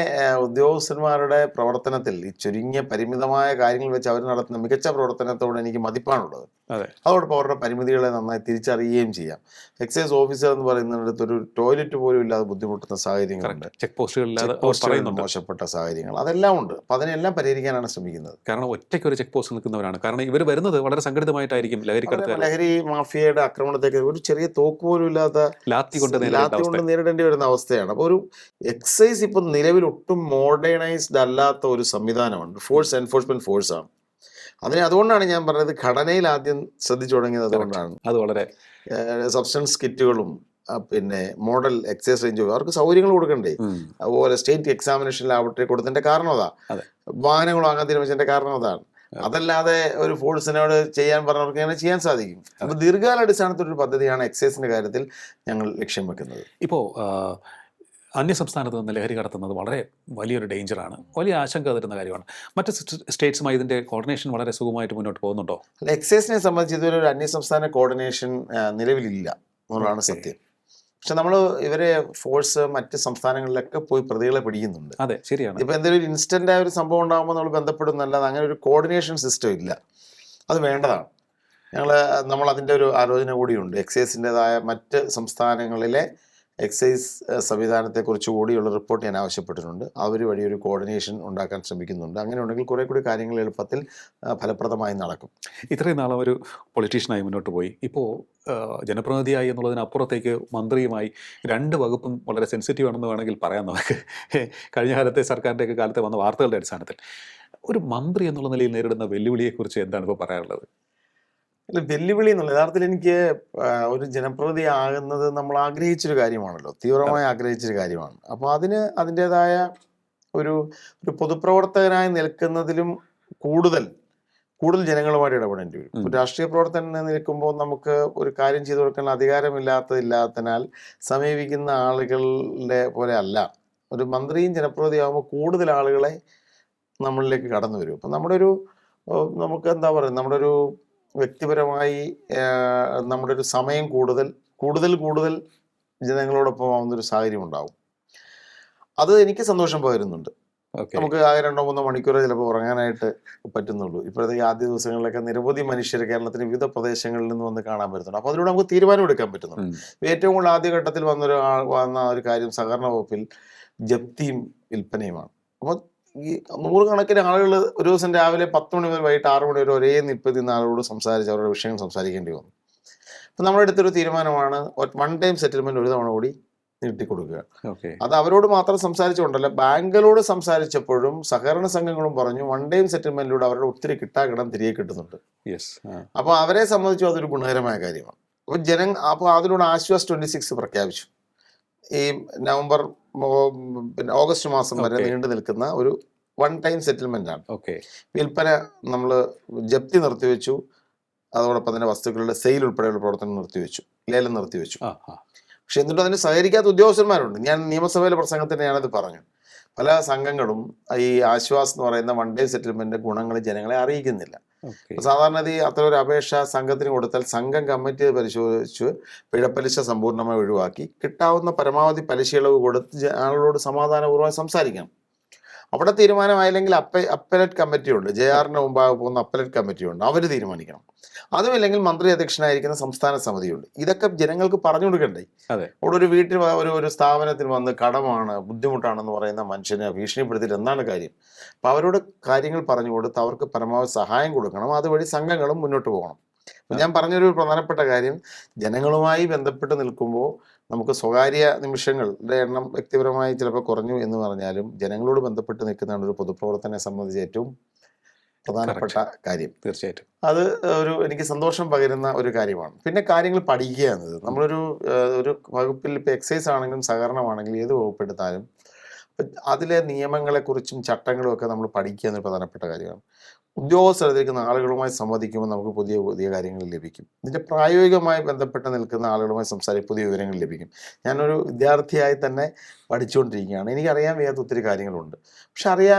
ഉദ്യോഗസ്ഥന്മാരുടെ പ്രവർത്തനത്തിൽ ഈ ചുരുങ്ങിയ പരിമിതമായ കാര്യങ്ങൾ വെച്ച് അവർ നടത്തുന്ന മികച്ച പ്രവർത്തനത്തോട് എനിക്ക് മതിപ്പാണുള്ളത്. അതെ. അതോടൊപ്പം അവരുടെ പരിമിതികളെ നന്നായി തിരിച്ചറിയുകയും ചെയ്യാം. എക്സൈസ് ഓഫീസർ എന്ന് പറയുന്നിടത്ത് ഒരു ടോയ്ലറ്റ് പോലും ഇല്ലാതെ ബുദ്ധിമുട്ടുന്ന സാഹചര്യങ്ങളുണ്ട്. ചെക്ക് പോസ്റ്റുകളില്ലാതെ മോശപ്പെട്ട സാഹചര്യങ്ങൾ അതെല്ലാം ഉണ്ട്. അപ്പം അതിനെല്ലാം പരിഹരിക്കാനാണ് ശ്രമിക്കുന്നത്. കാരണം ഒറ്റയ്ക്ക് ഒരു ചെക്ക് പോസ്റ്റ് നിൽക്കുന്നവരാണ്. കാരണം ഇവർ വരുന്നത് വളരെ സംഘടിതമായിട്ടായിരിക്കും. ലഹരി മാഫിയയുടെ ആക്രമണത്തേക്ക് ഒരു ചെറിയ തോക്ക് പോലും ഇല്ലാത്ത ലാത്തി കൊണ്ട് നേരിടേണ്ടി വരുന്ന അവസ്ഥയാണ്. അപ്പോൾ ഒരു എക്സൈസ് ഇപ്പം നിലവിൽ ഒട്ടും മോഡേണൈസ്ഡ് അല്ലാത്ത ഒരു സംവിധാനമാണ്. ഫോഴ്സ് എൻഫോഴ്സ്മെന്റ് ഫോഴ്സാണ്. അതുകൊണ്ടാണ് ഞാൻ പറഞ്ഞത് ഘടനയിൽ ആദ്യം ശ്രദ്ധിച്ചു തുടങ്ങിയത്. അതുകൊണ്ടാണ് അത് വളരെ സബ്സ്റ്റൻസ് കിറ്റുകളും പിന്നെ മോഡൽ എക്സൈസ് റേഞ്ച് അവർക്ക് സൗകര്യങ്ങൾ കൊടുക്കണ്ടേ. അതുപോലെ സ്റ്റേറ്റ് എക്സാമിനേഷൻ ലാബറട്ടറി കൊടുത്തതിന്റെ കാരണം അതാ. വാഹനങ്ങൾ വാങ്ങാൻ തീരുമാനിച്ചതിന്റെ കാരണം അതാണ്. അതല്ലാതെ ഒരു ഫോഴ്സിനോട് ചെയ്യാൻ പറഞ്ഞവർക്ക് അങ്ങനെ ചെയ്യാൻ സാധിക്കും. അപ്പൊ ദീർഘകാലാടിസ്ഥാനത്തിൽ ഒരു പദ്ധതിയാണ് എക്സൈസിന്റെ കാര്യത്തിൽ ഞങ്ങൾ ലക്ഷ്യം വെക്കുന്നത്. ഇപ്പോ അന്യസംസ്ഥാനത്ത് നിന്ന് ലഹരി കടത്തുന്നത് വളരെ വലിയൊരു ഡേഞ്ചറാണ്, വലിയ ആശങ്ക തരുന്ന കാര്യമാണ്. മറ്റ് സ്റ്റേറ്റ്സുമായി ഇതിന്റെ കോർഡിനേഷൻ വളരെ സുഖമായിട്ട് മുന്നോട്ട് പോകുന്നുണ്ടോ? എക്സൈസിനെ സംബന്ധിച്ച് ഇതുവരെ ഒരു അന്യസംസ്ഥാന കോർഡിനേഷൻ നിലവിലില്ല എന്നുള്ളതാണ് സത്യം. പക്ഷെ നമ്മൾ ഇവരെ ഫോഴ്സ് മറ്റ് സംസ്ഥാനങ്ങളിലൊക്കെ പോയി പ്രതികളെ പിടിക്കുന്നുണ്ട്. അതെ, ശരിയാണ്. ഇപ്പൊ എന്തെങ്കിലും ഒരു ഇൻസ്റ്റന്റ് ആയ ഒരു സംഭവം ഉണ്ടാകുമ്പോൾ നമ്മൾ ബന്ധപ്പെടുന്നല്ലാതെ അങ്ങനെ ഒരു കോർഡിനേഷൻ സിസ്റ്റം ഇല്ല. അത് വേണ്ടതാണ്. നമ്മൾ അതിൻ്റെ ഒരു ആലോചന കൂടിയുണ്ട്. എക്സൈസിൻ്റെതായ മറ്റ് സംസ്ഥാനങ്ങളിലെ എക്സൈസ് സംവിധാനത്തെക്കുറിച്ച് കൂടിയുള്ള റിപ്പോർട്ട് ഞാൻ ആവശ്യപ്പെട്ടിട്ടുണ്ട്. അവർ വഴി ഒരു കോർഡിനേഷൻ ഉണ്ടാക്കാൻ ശ്രമിക്കുന്നുണ്ട്. അങ്ങനെ ഉണ്ടെങ്കിൽ കുറേ കൂടി കാര്യങ്ങൾ എളുപ്പത്തിൽ ഫലപ്രദമായി നടക്കും. ഇത്രയും നാളെ ഒരു പൊളിറ്റീഷ്യനായി മുന്നോട്ട് പോയി, ഇപ്പോൾ ജനപ്രതിനിധിയായി എന്നുള്ളതിനപ്പുറത്തേക്ക് മന്ത്രിയുമായി 2 വകുപ്പും വളരെ സെൻസിറ്റീവ് ആണെന്ന് വേണമെങ്കിൽ പറയാം നമുക്ക്. കഴിഞ്ഞ കാലത്തെ സർക്കാരിൻ്റെയൊക്കെ കാലത്തെ വന്ന വാർത്തകളുടെ അടിസ്ഥാനത്തിൽ ഒരു മന്ത്രി എന്നുള്ള നിലയിൽ നേരിടുന്ന വെല്ലുവിളിയെക്കുറിച്ച് എന്താണ് ഇപ്പോൾ പറയാനുള്ളത്? അല്ല, വെല്ലുവിളി എന്നുള്ള യഥാർത്ഥത്തിൽ എനിക്ക് ഒരു ജനപ്രതിനിധി ആകുന്നത് നമ്മൾ ആഗ്രഹിച്ചൊരു കാര്യമാണല്ലോ, തീവ്രമായി ആഗ്രഹിച്ചൊരു കാര്യമാണ്. അപ്പോൾ അതിൻ്റെതായ ഒരു പൊതുപ്രവർത്തകനായി നിൽക്കുന്നതിലും കൂടുതൽ ജനങ്ങളുമായിട്ട് ഇടപെടേണ്ടി വരും. ഒരു രാഷ്ട്രീയ പ്രവർത്തനം നിൽക്കുമ്പോൾ നമുക്ക് ഒരു കാര്യം ചെയ്തു കൊടുക്കാൻ അധികാരമില്ലാത്തതിനാൽ സമീപിക്കുന്ന ആളുകളുടെ പോലെ അല്ല. ഒരു മന്ത്രിയും ജനപ്രതിനിധിയാകുമ്പോൾ കൂടുതൽ ആളുകളെ നമ്മളിലേക്ക് കടന്നു വരും. അപ്പം നമുക്ക് എന്താ പറയുക, നമ്മുടെ ഒരു വ്യക്തിപരമായി നമ്മുടെ ഒരു സമയം കൂടുതൽ ജനങ്ങളോടൊപ്പം ആവുന്നൊരു സാഹചര്യം ഉണ്ടാവും. അത് എനിക്ക് സന്തോഷം പകരുന്നുണ്ട്. നമുക്ക് ആകെ 2-3 മണിക്കൂർ ചിലപ്പോൾ ഉറങ്ങാനായിട്ട് പറ്റുന്നുള്ളൂ. ഇപ്പോഴത്തെ ആദ്യ ദിവസങ്ങളിലൊക്കെ നിരവധി മനുഷ്യർ കേരളത്തിന് വിവിധ പ്രദേശങ്ങളിൽ നിന്ന് വന്ന് കാണാൻ പറ്റുന്നുണ്ട്. അപ്പോൾ അതിലൂടെ നമുക്ക് തീരുമാനം എടുക്കാൻ പറ്റുന്നുണ്ട്. ഏറ്റവും കൂടുതൽ ആദ്യഘട്ടത്തിൽ വന്ന ഒരു കാര്യം സഹകരണ വകുപ്പിൽ ജപ്തിയും വിൽപ്പനയുമാണ്. അപ്പോൾ ഈ 100 കണക്കിന് ആളുകൾ ഒരു ദിവസം രാവിലെ 10 മണി മുതൽ വൈകിട്ട് 6 മണി വരെ ഒരേ നിൽപ്പതിൽ ആളോട് സംസാരിച്ച് അവരുടെ വിഷയം സംസാരിക്കേണ്ടി വന്നു. അപ്പം നമ്മുടെ അടുത്തൊരു തീരുമാനമാണ് വൺ ടൈം സെറ്റിൽമെന്റ് ഒരു തവണ കൂടി നീട്ടിക്കൊടുക്കുക. അത് അവരോട് മാത്രം സംസാരിച്ചുകൊണ്ടല്ല, ബാങ്കുകളോട് സംസാരിച്ചപ്പോഴും സഹകരണ സംഘങ്ങളും പറഞ്ഞു വൺ ടൈം സെറ്റിൽമെന്റിലൂടെ അവരുടെ ഒത്തിരി കിട്ടാക്കിടം തിരികെ കിട്ടുന്നുണ്ട്. അപ്പോൾ അവരെ സംബന്ധിച്ചും അതൊരു ഗുണകരമായ കാര്യമാണ്. അപ്പോൾ അതിലൂടെ ആശ്വാസ് 26 പ്രഖ്യാപിച്ചു. ഈ ഓഗസ്റ്റ് മാസം വരെ നീണ്ടു നിൽക്കുന്ന ഒരു വൺ ടൈം സെറ്റിൽമെന്റ് ആണ്. വിൽപ്പന നമ്മൾ ജപ്തി നിർത്തിവെച്ചു. അതോടൊപ്പം തന്നെ വസ്തുക്കളുടെ സെയിൽ ഉൾപ്പെടെയുള്ള പ്രവർത്തനം നിർത്തിവെച്ചു, ലേലം നിർത്തിവെച്ചു. പക്ഷെ എന്നിട്ട് അതിന് സഹകരിക്കാത്ത ഉദ്യോഗസ്ഥന്മാരുണ്ട്. ഞാൻ നിയമസഭയിലെ പ്രസംഗത്തിന് ഞാനത് പറഞ്ഞു. പല സംഘങ്ങളും ഈ ആശ്വാസ് എന്ന് പറയുന്ന വൺ ഡേ സെറ്റിൽമെന്റ് ഗുണങ്ങൾ ജനങ്ങളെ അറിയിക്കുന്നില്ല. സാധാരണ അത്ര ഒരു അപേക്ഷ സംഘത്തിന് കൊടുത്താൽ സംഘം കമ്മിറ്റി പരിശോധിച്ച് പിഴപ്പലിശ സമ്പൂർണ്ണമായി ഒഴിവാക്കി കിട്ടാവുന്ന പരമാവധി പലിശ ഇളവ് കൊടുത്ത് ആളുകളോട് സമാധാനപൂർവ്വമായി സംസാരിക്കണം. അവിടെ തീരുമാനമായില്ലെങ്കിൽ അപ്പലേറ്റ് കമ്മിറ്റിയുണ്ട്, JRന് മുമ്പാകെ പോകുന്ന അപ്പലേറ്റ് കമ്മിറ്റിയുണ്ട്, അവർ തീരുമാനിക്കണം. അതുമില്ലെങ്കിൽ മന്ത്രി അധ്യക്ഷനായിരിക്കുന്ന സംസ്ഥാന സമിതിയുണ്ട്. ഇതൊക്കെ ജനങ്ങൾക്ക് പറഞ്ഞു കൊടുക്കണ്ടേ? അവിടെ ഒരു വീട്ടിൽ ഒരു സ്ഥാപനത്തിൽ വന്ന് കടമാണ്, ബുദ്ധിമുട്ടാണെന്ന് പറയുന്ന മനുഷ്യനെ ഭീഷണിപ്പെടുത്തിയിട്ട് എന്താണ് കാര്യം? അപ്പം അവരോട് കാര്യങ്ങൾ പറഞ്ഞു കൊടുത്ത് അവർക്ക് പരമാവധി സഹായം കൊടുക്കണം. അതുവഴി സംഘങ്ങളും മുന്നോട്ട് പോകണം. അപ്പം ഞാൻ പറഞ്ഞൊരു പ്രധാനപ്പെട്ട കാര്യം, ജനങ്ങളുമായി ബന്ധപ്പെട്ട് നിൽക്കുമ്പോൾ നമുക്ക് സ്വകാര്യ നിമിഷങ്ങളുടെ എണ്ണം വ്യക്തിപരമായി ചിലപ്പോൾ കുറഞ്ഞു എന്ന് പറഞ്ഞാലും ജനങ്ങളോട് ബന്ധപ്പെട്ട് നിൽക്കുന്നതാണ് ഒരു പൊതുപ്രവർത്തനെ സംബന്ധിച്ച് ഏറ്റവും പ്രധാനപ്പെട്ട കാര്യം. തീർച്ചയായിട്ടും അത് എനിക്ക് സന്തോഷം പകരുന്ന ഒരു കാര്യമാണ്. പിന്നെ കാര്യങ്ങൾ പഠിക്കുക എന്നത് നമ്മളൊരു വകുപ്പിൽ ഇപ്പോൾ എക്സൈസ് ആണെങ്കിലും സഹകരണമാണെങ്കിലും ഏത് വകുപ്പെടുത്താലും അതിലെ നിയമങ്ങളെക്കുറിച്ചും ചട്ടങ്ങളും ഒക്കെ നമ്മൾ പഠിക്കുക എന്നൊരു പ്രധാനപ്പെട്ട കാര്യമാണ്. ഉദ്യോഗസ്ഥരിക്കുന്ന ആളുകളുമായി സംവദിക്കുമ്പോൾ നമുക്ക് പുതിയ കാര്യങ്ങൾ ലഭിക്കും. ഇതിൻ്റെ പ്രായോഗികമായി ബന്ധപ്പെട്ട് നിൽക്കുന്ന ആളുകളുമായി സംസാരിച്ച് പുതിയ വിവരങ്ങൾ ലഭിക്കും. ഞാനൊരു വിദ്യാർത്ഥിയായി തന്നെ പഠിച്ചുകൊണ്ടിരിക്കുകയാണ്. എനിക്കറിയാൻ വയ്യാത്ത ഒത്തിരി കാര്യങ്ങളുണ്ട്. പക്ഷെ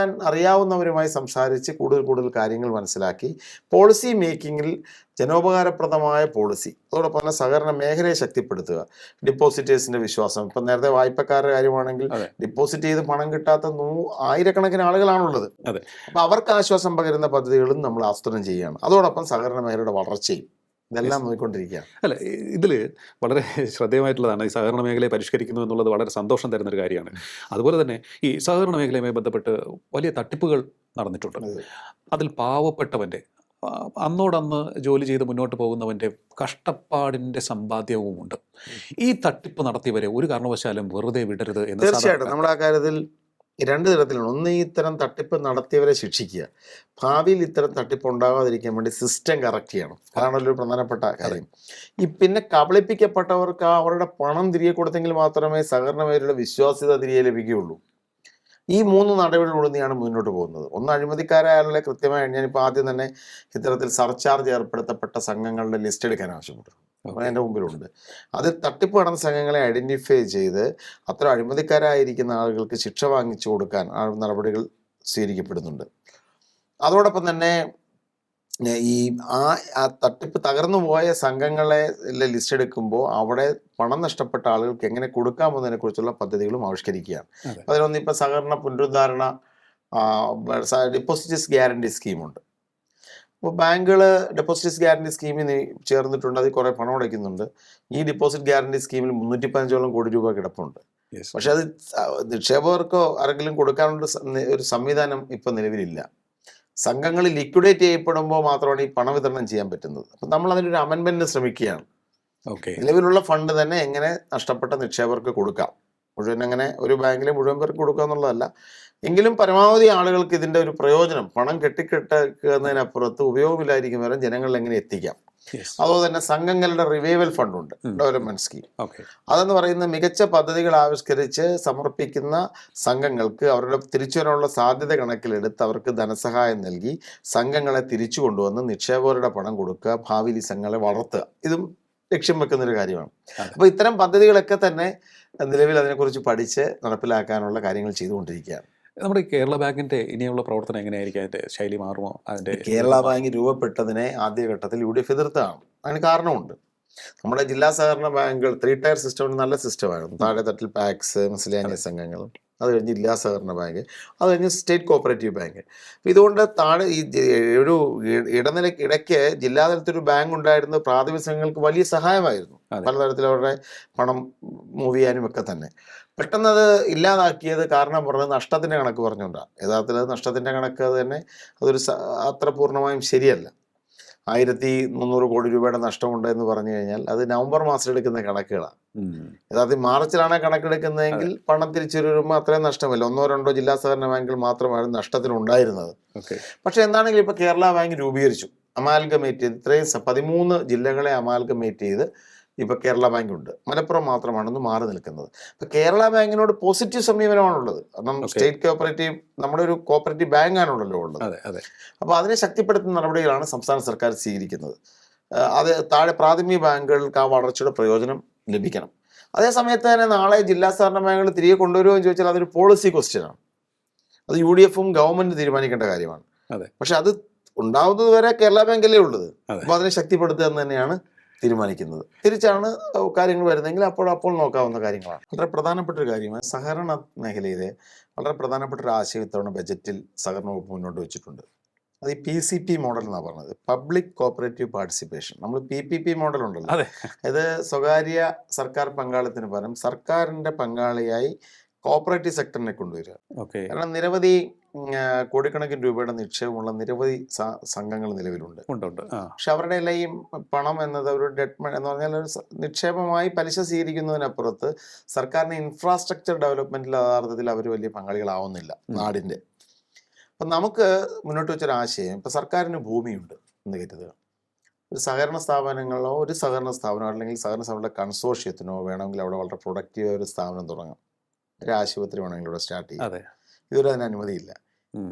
അറിയാവുന്നവരുമായി സംസാരിച്ച് കൂടുതൽ കാര്യങ്ങൾ മനസ്സിലാക്കി പോളിസി മേക്കിങ്ങിൽ ജനോപകാരപ്രദമായ പോളിസി, അതോടൊപ്പം തന്നെ സഹകരണ മേഖലയെ ശക്തിപ്പെടുത്തുക, ഡിപ്പോസിറ്റേഴ്സിന്റെ വിശ്വാസം. ഇപ്പം നേരത്തെ വായ്പക്കാരുടെ കാര്യമാണെങ്കിൽ ഡിപ്പോസിറ്റ് ചെയ്ത് പണം കിട്ടാത്ത ആയിരക്കണക്കിന് ആളുകളാണുള്ളത്. അപ്പൊ അവർക്ക് ആശ്വാസം പകരുന്ന പദ്ധതികളും നമ്മൾ ആസൂത്രണം ചെയ്യുകയാണ്. അതോടൊപ്പം സഹകരണ മേഖലയുടെ വളർച്ചയും ഇതെല്ലാം നോക്കിക്കൊണ്ടിരിക്കുകയാണ്. അല്ല, ഇതിൽ വളരെ ശ്രദ്ധേയമായിട്ടുള്ളതാണ് ഈ സഹകരണ മേഖലയെ പരിഷ്കരിക്കുന്നു എന്നുള്ളത് വളരെ സന്തോഷം തരുന്നൊരു കാര്യമാണ്. അതുപോലെ തന്നെ ഈ സഹകരണ മേഖലയുമായി ബന്ധപ്പെട്ട് വലിയ തട്ടിപ്പുകൾ നടന്നിട്ടുണ്ട്. അതിൽ പാവപ്പെട്ടവൻ്റെ അന്നോടന്ന് ജോലി ചെയ്ത് മുന്നോട്ട് പോകുന്നവൻ്റെ കഷ്ടപ്പാടിൻ്റെ സമ്പാദ്യവുമുണ്ട്. ഈ തട്ടിപ്പ് നടത്തിയവരെ ഒരു കാരണവശാലും വെറുതെ വിടരുത് എന്ന്. തീർച്ചയായിട്ടും നമ്മൾ ആ കാര്യത്തിൽ രണ്ട് തരത്തിലാണ്. ഒന്ന്, ഇത്തരം തട്ടിപ്പ് നടത്തിയവരെ ശിക്ഷിക്കുക. ഭാവിയിൽ ഇത്തരം തട്ടിപ്പ് ഉണ്ടാകാതിരിക്കാൻ വേണ്ടി സിസ്റ്റം കറക്റ്റ് ചെയ്യണം. അതാണല്ലോ ഒരു പ്രധാനപ്പെട്ട കാര്യം. പിന്നെ കബളിപ്പിക്കപ്പെട്ടവർക്ക് അവരുടെ പണം തിരികെ കൊടുത്തെങ്കിൽ മാത്രമേ സഹകരണ മേഖലയുടെ വിശ്വാസ്യത തിരികെ ലഭിക്കുകയുള്ളൂ. ഈ 3 നടപടികളിലൂടെയാണ് മുന്നോട്ട് പോകുന്നത്. ഒന്ന്, അഴിമതിക്കാരായാലുള്ള കൃത്യമായി, ഞാനിപ്പോൾ ആദ്യം തന്നെ ഇത്തരത്തിൽ സർചാർജ് ഏർപ്പെടുത്തപ്പെട്ട സംഘങ്ങളുടെ ലിസ്റ്റ് എടുക്കാൻ ആവശ്യപ്പെട്ടു. എൻ്റെ മുമ്പിലുണ്ട്. അതിൽ തട്ടിപ്പ് നടന്ന സംഘങ്ങളെ ഐഡന്റിഫൈ ചെയ്ത് അത്ര അഴിമതിക്കാരായിരിക്കുന്ന ആളുകൾക്ക് ശിക്ഷ വാങ്ങിച്ചു കൊടുക്കാൻ നടപടികൾ സ്വീകരിക്കപ്പെടുന്നുണ്ട്. അതോടൊപ്പം തന്നെ ഈ തട്ടിപ്പ് തകർന്നു പോയ സംഘങ്ങളെ ലിസ്റ്റ് എടുക്കുമ്പോൾ അവിടെ പണം നഷ്ടപ്പെട്ട ആളുകൾക്ക് എങ്ങനെ കൊടുക്കാമെന്നതിനെ കുറിച്ചുള്ള പദ്ധതികളും ആവിഷ്കരിക്കുകയാണ്. അതിലൊന്ന് ഇപ്പം സഹകരണ പുനരുദ്ധാരണ ഡെപ്പോസിറ്റ്സ് ഗ്യാരണ്ടി സ്കീമുണ്ട്. അപ്പോൾ ബാങ്കുകൾ ഡെപ്പോസിറ്റ്സ് ഗ്യാരണ്ടി സ്കീമിൽ ചേർന്നിട്ടുണ്ട്. അതിൽ കുറേ പണം അടയ്ക്കുന്നുണ്ട്. ഈ ഡെപ്പോസിറ്റ് ഗ്യാരണ്ടി സ്കീമിൽ 315 കോടി രൂപ കിടപ്പുണ്ട്. പക്ഷെ അത് നിക്ഷേപകർക്കോ ആരെങ്കിലും കൊടുക്കാനുള്ള ഒരു സംവിധാനം ഇപ്പം നിലവിലില്ല. സംഘങ്ങൾ ലിക്വിഡേറ്റ് ചെയ്യപ്പെടുമ്പോൾ മാത്രമാണ് ഈ പണം വിതരണം ചെയ്യാൻ പറ്റുന്നത്. അപ്പം നമ്മൾ അതിനൊരു അമെൻമെന്റിന് ശ്രമിക്കുകയാണ്. നിലവിലുള്ള ഫണ്ട് തന്നെ എങ്ങനെ നഷ്ടപ്പെട്ട നിക്ഷേപകർക്ക് കൊടുക്കാം, മുഴുവൻ അങ്ങനെ ഒരു ബാങ്കിലെ മുഴുവൻ പേർക്ക് കൊടുക്കുക എന്നുള്ളതല്ല, എങ്കിലും പരമാവധി ആളുകൾക്ക് ഇതിന്റെ ഒരു പ്രയോജനം, പണം കെട്ടിക്കെട്ടുന്നതിനപ്പുറത്ത് ഉപയോഗമില്ലായിരിക്കും വരെ ജനങ്ങളിൽ എങ്ങനെ എത്തിക്കാം. അതുപോലെ തന്നെ സംഘങ്ങളുടെ റിവൈവൽ ഫണ്ടുണ്ട്, ഡെവലപ്മെന്റ് സ്കീം. അതെന്ന് പറയുന്ന മികച്ച പദ്ധതികൾ ആവിഷ്കരിച്ച് സമർപ്പിക്കുന്ന സംഘങ്ങൾക്ക് അവരുടെ തിരിച്ചുവരാനുള്ള സാധ്യത കണക്കിലെടുത്ത് അവർക്ക് ധനസഹായം നൽകി സംഘങ്ങളെ തിരിച്ചു കൊണ്ടുവന്ന് നിക്ഷേപകരുടെ പണം കൊടുക്കുക, ഭാവിയിൽ ഈ സംഘങ്ങളെ വളർത്തുക. ഇതും ലക്ഷ്യം വെക്കുന്ന ഒരു കാര്യമാണ്. അപ്പോൾ ഇത്തരം പദ്ധതികളൊക്കെ തന്നെ നിലവിൽ അതിനെക്കുറിച്ച് പഠിച്ച് നടപ്പിലാക്കാനുള്ള കാര്യങ്ങൾ ചെയ്തുകൊണ്ടിരിക്കുകയാണ്. നമ്മുടെ കേരള ബാങ്കിന്റെ ഇനിയുള്ള പ്രവർത്തനം എങ്ങനെയായിരിക്കും? അതിന്റെ ശൈലി മാറുമോ? അതിന്റെ കേരള ബാങ്ക് രൂപപ്പെട്ടതിനെ ആദ്യഘട്ടത്തിൽ UDF എതിർത്താണ്. അതിന് കാരണമുണ്ട്. നമ്മുടെ ജില്ലാ സഹകരണ ബാങ്കുകൾ 3 ടയർ സിസ്റ്റം നല്ല സിസ്റ്റമായിരുന്നു. താഴെ തട്ടിൽ പാക്സ്, മിസ്ലേനിയസ് സംഘങ്ങൾ, അത് കഴിഞ്ഞ് ജില്ലാ സഹകരണ ബാങ്ക്, അത് കഴിഞ്ഞ് സ്റ്റേറ്റ് കോപ്പറേറ്റീവ് ബാങ്ക്. അപ്പം ഇതുകൊണ്ട് താഴെ ഈ ഒരു ഇടയ്ക്ക് ജില്ലാതലത്തിലൊരു ബാങ്ക് ഉണ്ടായിരുന്നത് പ്രാഥമിക സംഘങ്ങൾക്ക് വലിയ സഹായമായിരുന്നു. പലതരത്തിൽ അവരുടെ പണം മൂവ് ചെയ്യാനും ഒക്കെ തന്നെ. പെട്ടെന്ന് അത് ഇല്ലാതാക്കിയത് കാരണം പറഞ്ഞത് നഷ്ടത്തിൻ്റെ കണക്ക് പറഞ്ഞുകൊണ്ടാണ്. യഥാർത്ഥത്തിൽ അത് നഷ്ടത്തിൻ്റെ കണക്ക് അത് തന്നെ അതൊരു അത്ര പൂർണ്ണമായും ശരിയല്ല. 1300 കോടി രൂപയുടെ നഷ്ടമുണ്ട് എന്ന് പറഞ്ഞു കഴിഞ്ഞാൽ അത് നവംബർ മാസം എടുക്കുന്ന കണക്കുകളാണ്. യഥാർത്ഥത്തിൽ മാർച്ചിലാണ് കണക്കെടുക്കുന്നതെങ്കിൽ പണം തിരിച്ചു വരുമ്പോൾ അത്രയും നഷ്ടമില്ല. 1-2 ജില്ലാ സഹകരണ ബാങ്കുകൾ മാത്രമാണ് നഷ്ടത്തിലുണ്ടായിരുന്നത്. പക്ഷെ എന്താണെങ്കിലും ഇപ്പൊ കേരള ബാങ്ക് രൂപീകരിച്ചു, അമാൽഗമേറ്റ് ചെയ്ത് ഇത്രയും 13 ജില്ലകളെ അമാൽഗമേറ്റ് ചെയ്ത് ഇപ്പൊ കേരള ബാങ്ക് ഉണ്ട്. മലപ്പുറം മാത്രമാണെന്ന് മാറി നിൽക്കുന്നത്. ഇപ്പൊ കേരള ബാങ്കിനോട് പോസിറ്റീവ് സമീപനമാണുള്ളത്. കാരണം സ്റ്റേറ്റ് കോപ്പറേറ്റീവ് നമ്മുടെ ഒരു കോപ്പറേറ്റീവ് ബാങ്കാണുള്ളല്ലോ ഉള്ളത്. അപ്പൊ അതിനെ ശക്തിപ്പെടുത്തുന്ന നടപടികളാണ് സംസ്ഥാന സർക്കാർ സ്വീകരിക്കുന്നത്. അത് താഴെ പ്രാഥമിക ബാങ്കുകൾക്ക് ആ വളർച്ചയുടെ പ്രയോജനം ലഭിക്കണം. അതേ സമയത്ത് തന്നെ നാളെ ജില്ലാ സഹകരണ ബാങ്കുകൾ തിരികെ കൊണ്ടുവരുമോ എന്ന് ചോദിച്ചാൽ അതൊരു പോളിസി ക്വസ്റ്റ്യനാണ്. അത് UDFും ഗവൺമെന്റ് തീരുമാനിക്കേണ്ട കാര്യമാണ്. പക്ഷെ അത് ഉണ്ടാവുന്നത് വരെ കേരള ബാങ്കല്ലേ ഉള്ളത്. അപ്പൊ അതിനെ ശക്തിപ്പെടുത്തുക എന്ന് തന്നെയാണ് തീരുമാനിക്കുന്നത്. തിരിച്ചാണ് കാര്യങ്ങൾ വരുന്നതെങ്കിൽ അപ്പോൾ നോക്കാവുന്ന കാര്യങ്ങളാണ്. വളരെ പ്രധാനപ്പെട്ട ഒരു കാര്യമാണ് സഹകരണ മേഖലയിലെ വളരെ പ്രധാനപ്പെട്ട ഒരു ആശയം ഇത്തവണ ബജറ്റിൽ സഹകരണ വകുപ്പ് മുന്നോട്ട് വെച്ചിട്ടുണ്ട്. അത് ഈ PCP മോഡൽ എന്നാണ് പറഞ്ഞത്, പബ്ലിക് കോപ്പറേറ്റീവ് പാർട്ടിസിപ്പേഷൻ. നമ്മൾ PPP മോഡൽ ഉണ്ടല്ലോ, അത് സ്വകാര്യ സർക്കാർ പങ്കാളിത്തത്തിന് പകരം സർക്കാരിന്റെ പങ്കാളിയായി കോപ്പറേറ്റീവ് സെക്ടറിനെ കൊണ്ടുവരിക. കാരണം നിരവധി കോടിക്കണക്കിന് രൂപയുടെ നിക്ഷേപമുള്ള നിരവധി സംഘങ്ങൾ നിലവിലുണ്ട്. പക്ഷെ അവരുടെ എല്ലാം ഈ പണം എന്നത് ഒരു ഡെറ്റ് എന്ന് പറഞ്ഞാൽ ഒരു നിക്ഷേപമായി പലിശ സ്വീകരിക്കുന്നതിനപ്പുറത്ത് സർക്കാരിന്റെ ഇൻഫ്രാസ്ട്രക്ചർ ഡെവലപ്മെന്റിൽ യഥാർത്ഥത്തിൽ അവർ വലിയ പങ്കാളികളാവുന്നില്ല നാടിന്റെ. അപ്പം നമുക്ക് മുന്നോട്ട് വെച്ചൊരാശയം, ഇപ്പം സർക്കാരിന് ഭൂമിയുണ്ട് എന്ന് കരുതുക, ഒരു സഹകരണ സ്ഥാപനങ്ങളോ ഒരു സഹകരണ സ്ഥാപനമോ അല്ലെങ്കിൽ സഹകരണ സ്ഥാപനങ്ങളുടെ കൺസോർഷ്യത്തിനോ വേണമെങ്കിൽ അവിടെ വളരെ പ്രൊഡക്റ്റീവായ ഒരു സ്ഥാപനം തുടങ്ങാം. ഒരു ആശുപത്രി വേണമെങ്കിൽ ഇവിടെ സ്റ്റാർട്ട് ചെയ്യാം. ഇതുവരെ അതിന് അനുമതിയില്ല.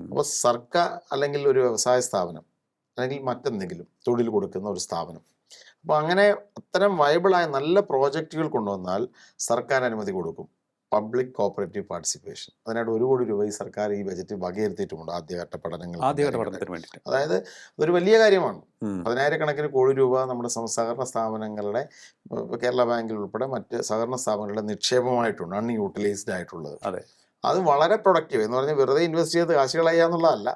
അപ്പോൾ സർക്കാർ അല്ലെങ്കിൽ ഒരു വ്യവസായ സ്ഥാപനം അല്ലെങ്കിൽ മറ്റെന്തെങ്കിലും തൊഴിൽ കൊടുക്കുന്ന ഒരു സ്ഥാപനം, അപ്പോൾ അങ്ങനെ അത്തരം വയബിളായ നല്ല പ്രോജക്റ്റുകൾ കൊണ്ടുവന്നാൽ സർക്കാർ അനുമതി കൊടുക്കും. Public cooperative participation. അതിനായിട്ട് 1 കോടി രൂപ ഈ സർക്കാർ ഈ ബജറ്റിൽ വകയിരുത്തിയിട്ടുമുണ്ട് ആദ്യഘട്ട ആദ്യഘട്ട പഠനങ്ങൾ. പഠനത്തിന് വേണ്ടിയിട്ട്. അതായത് അതൊരു വലിയ കാര്യമാണ്. 10,000-കണക്കിന് കോടി രൂപ നമ്മുടെ സഹകരണ സ്ഥാപനങ്ങളുടെ, കേരള ബാങ്കിൽ ഉൾപ്പെടെ മറ്റ് സഹകരണ സ്ഥാപനങ്ങളുടെ നിക്ഷേപമായിട്ടുണ്ട്, അൺയൂട്ടിലൈസ്ഡ് ആയിട്ടുള്ളത്. അതെ, അത് വളരെ പ്രൊഡക്റ്റീവ് എന്ന് പറഞ്ഞാൽ വെറുതെ ഇൻവെസ്റ്റ് ചെയ്ത് കാശ് കളയുക എന്നുള്ളതല്ല,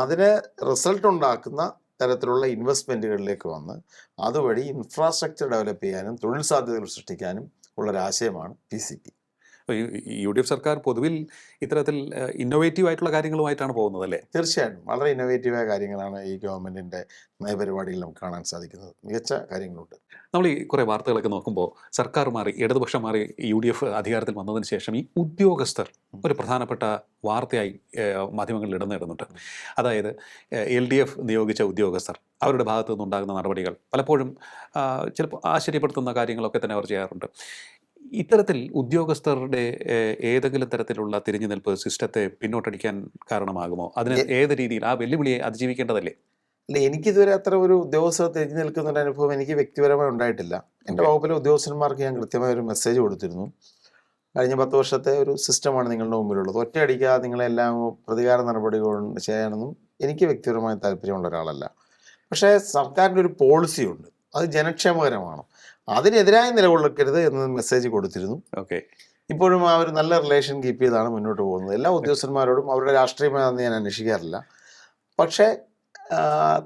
അതിന് റിസൾട്ട് ഉണ്ടാക്കുന്ന തരത്തിലുള്ള ഇൻവെസ്റ്റ്മെൻറ്റുകളിലേക്ക് വന്ന് അതുവഴി ഇൻഫ്രാസ്ട്രക്ചർ ഡെവലപ്പ് ചെയ്യാനും തൊഴിൽ സാധ്യതകൾ സൃഷ്ടിക്കാനും ഉള്ളൊരാശയമാണ് PCP. UDF സർക്കാർ പൊതുവിൽ ഇത്തരത്തിൽ ഇന്നോവേറ്റീവ് ആയിട്ടുള്ള കാര്യങ്ങളുമായിട്ടാണ് പോകുന്നത് അല്ലേ? തീർച്ചയായിട്ടും വളരെ ഇന്നോവേറ്റീവായ കാര്യങ്ങളാണ് ഈ ഗവൺമെൻറ്റിൻ്റെ നയപരിപാടിയിൽ നമുക്ക് കാണാൻ സാധിക്കുന്നത്. മികച്ച കാര്യങ്ങളുണ്ട്. നമ്മൾ ഈ കുറേ വാർത്തകളൊക്കെ നോക്കുമ്പോൾ സർക്കാർ മാറി, ഇടതുപക്ഷം മാറി, UDF അധികാരത്തിൽ വന്നതിന് ശേഷം ഈ ഉദ്യോഗസ്ഥർ ഒരു പ്രധാനപ്പെട്ട വാർത്തയായി മാധ്യമങ്ങളിൽ ഇടം നേടുന്നുണ്ട്. അതായത് LDF നിയോഗിച്ച ഉദ്യോഗസ്ഥർ, അവരുടെ ഭാഗത്തു നിന്നുണ്ടാകുന്ന നടപടികൾ പലപ്പോഴും ചിലപ്പോൾ ആശ്ചര്യപ്പെടുത്തുന്ന കാര്യങ്ങളൊക്കെ തന്നെ അവർ ചെയ്യാറുണ്ട്. ഇത്തരത്തിൽ ഉദ്യോഗസ്ഥരുടെ ഏതെങ്കിലും തരത്തിലുള്ള തിരിഞ്ഞുനിൽപ്പ് സിസ്റ്റത്തെ പിന്നോട്ടടിക്കാൻ കാരണമാകുമോ? അതിന് ഏത് രീതിയിൽ ആ വെല്ലുവിളിയെ അതിജീവിക്കേണ്ടതല്ലേ? അല്ല, എനിക്കിതുവരെ അത്ര ഒരു ഉദ്യോഗസ്ഥർ തിരിഞ്ഞു നിൽക്കുന്ന ഒരു അനുഭവം എനിക്ക് വ്യക്തിപരമായി ഉണ്ടായിട്ടില്ല. എൻ്റെ വകുപ്പിലെ ഉദ്യോഗസ്ഥന്മാർക്ക് ഞാൻ കൃത്യമായ ഒരു മെസ്സേജ് കൊടുത്തിരുന്നു. കഴിഞ്ഞ 10 വർഷത്തെ ഒരു സിസ്റ്റമാണ് നിങ്ങളുടെ മുമ്പിലുള്ളത്, ഒറ്റയടിക്കാതെ നിങ്ങളെല്ലാം പ്രതികാര നടപടികൾ ചെയ്യാനൊന്നും എനിക്ക് വ്യക്തിപരമായി താല്പര്യമുള്ള ഒരാളല്ല. പക്ഷേ സർക്കാരിൻ്റെ ഒരു പോളിസിയുണ്ട്, അത് ജനക്ഷേമകരമാണ്, അതിനെതിരായി നിലകൊള്ളരുത് എന്ന് മെസ്സേജ് കൊടുത്തിരുന്നു. ഓക്കെ, ഇപ്പോഴും ആ ഒരു നല്ല റിലേഷൻ കീപ്പ് ചെയ്താണ് മുന്നോട്ട് പോകുന്നത്. എല്ലാ ഉദ്യോഗസ്ഥന്മാരോടും അവരുടെ രാഷ്ട്രീയമാണെന്ന് ഞാൻ അന്വേഷിക്കാറില്ല. പക്ഷേ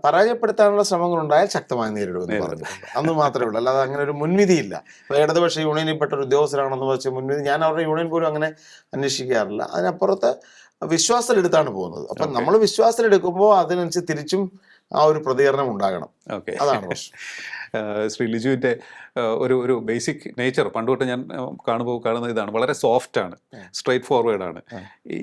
പരാജയപ്പെടുത്താനുള്ള ശ്രമങ്ങളുണ്ടായാൽ ശക്തമായി നേരിടുമെന്ന് പറഞ്ഞിട്ടുണ്ട്. അന്ന് മാത്രമേ ഉള്ളൂ, അല്ലാതെ അങ്ങനെ ഒരു മുൻവിധിയില്ല. ഇപ്പോൾ ഇടതുപക്ഷ യൂണിയനിൽപ്പെട്ട ഒരു ഉദ്യോഗസ്ഥരാണെന്ന് വെച്ച് മുൻവിധി, ഞാൻ അവരുടെ യൂണിയൻ പോലും അങ്ങനെ അന്വേഷിക്കാറില്ല. അതിനപ്പുറത്ത് വിശ്വാസത്തിലെടുത്താണ് പോകുന്നത്. അപ്പം നമ്മൾ വിശ്വാസത്തിലെടുക്കുമ്പോൾ അതിനനുസരിച്ച് തിരിച്ചും ആ ഒരു പ്രതികരണം ഉണ്ടാകണം. ഓക്കെ, അതാണ് പ്രശ്നം. ശ്രീ ലിജുവിൻ്റെ ഒരു ബേസിക് നേച്ചർ പണ്ട് തൊട്ട് ഞാൻ കാണുന്ന ഇതാണ്, വളരെ സോഫ്റ്റാണ്, സ്ട്രെയിറ്റ് ഫോർവേഡാണ്.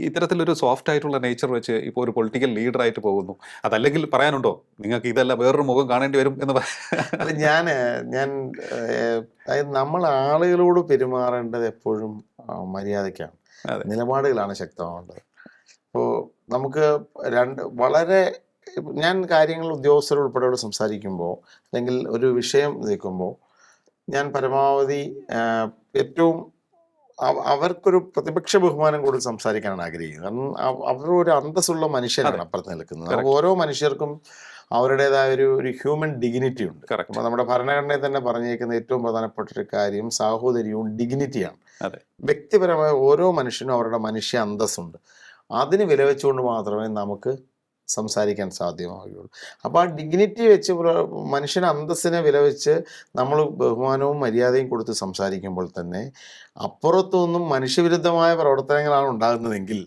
ഇത്തരത്തിലൊരു സോഫ്റ്റ് ആയിട്ടുള്ള നേച്ചർ വെച്ച് ഇപ്പോൾ ഒരു പൊളിറ്റിക്കൽ ലീഡറായിട്ട് പോകുന്നു. അതല്ലെങ്കിൽ പറയാനുണ്ടോ നിങ്ങൾക്ക് ഇതല്ല വേറൊരു മുഖം കാണേണ്ടി വരും എന്ന് അല്ല, ഞാൻ അതായത് നമ്മൾ ആളുകളോട് പെരുമാറേണ്ടത് എപ്പോഴും മര്യാദയ്ക്കാണ്, നിലപാടുകളാണ് ശക്തമാവേണ്ടത്. ഇപ്പോൾ നമുക്ക് വളരെ ഞാൻ കാര്യങ്ങൾ ഉദ്യോഗസ്ഥർ ഉൾപ്പെടെയോട് സംസാരിക്കുമ്പോൾ അല്ലെങ്കിൽ ഒരു വിഷയം നിൽക്കുമ്പോൾ ഞാൻ പരമാവധി ഏറ്റവും അവർക്കൊരു പ്രതിപക്ഷ ബഹുമാനം കൂടുതൽ സംസാരിക്കാനാണ് ആഗ്രഹിക്കുന്നത്. കാരണം അവർ ഒരു അന്തസ്സുള്ള മനുഷ്യരാണ് അപ്പുറത്ത് നിൽക്കുന്നത്. നമുക്ക് ഓരോ മനുഷ്യർക്കും അവരുടേതായ ഒരു ഹ്യൂമൻ ഡിഗ്നിറ്റി ഉണ്ട്. അപ്പോൾ നമ്മുടെ ഭരണഘടനയിൽ തന്നെ പറഞ്ഞേക്കുന്ന ഏറ്റവും പ്രധാനപ്പെട്ട ഒരു കാര്യം സാഹോദര്യവും ഡിഗ്നിറ്റിയാണ്. വ്യക്തിപരമായ ഓരോ മനുഷ്യനും അവരുടെ മനുഷ്യ അന്തസ്സുണ്ട്. അതിന് വില വെച്ചുകൊണ്ട് മാത്രമേ നമുക്ക് സംസാരിക്കാൻ സാധ്യമാവുകയുള്ളൂ. അപ്പോൾ ആ ഡിഗ്നിറ്റി വെച്ച് മനുഷ്യന് അന്തസ്സിനെ വില വെച്ച് നമ്മൾ ബഹുമാനവും മര്യാദയും കൊടുത്ത് സംസാരിക്കുമ്പോൾ തന്നെ അപ്പുറത്തൊന്നും മനുഷ്യവിരുദ്ധമായ പ്രവർത്തനങ്ങളാണ് ഉണ്ടാകുന്നതെങ്കിൽ,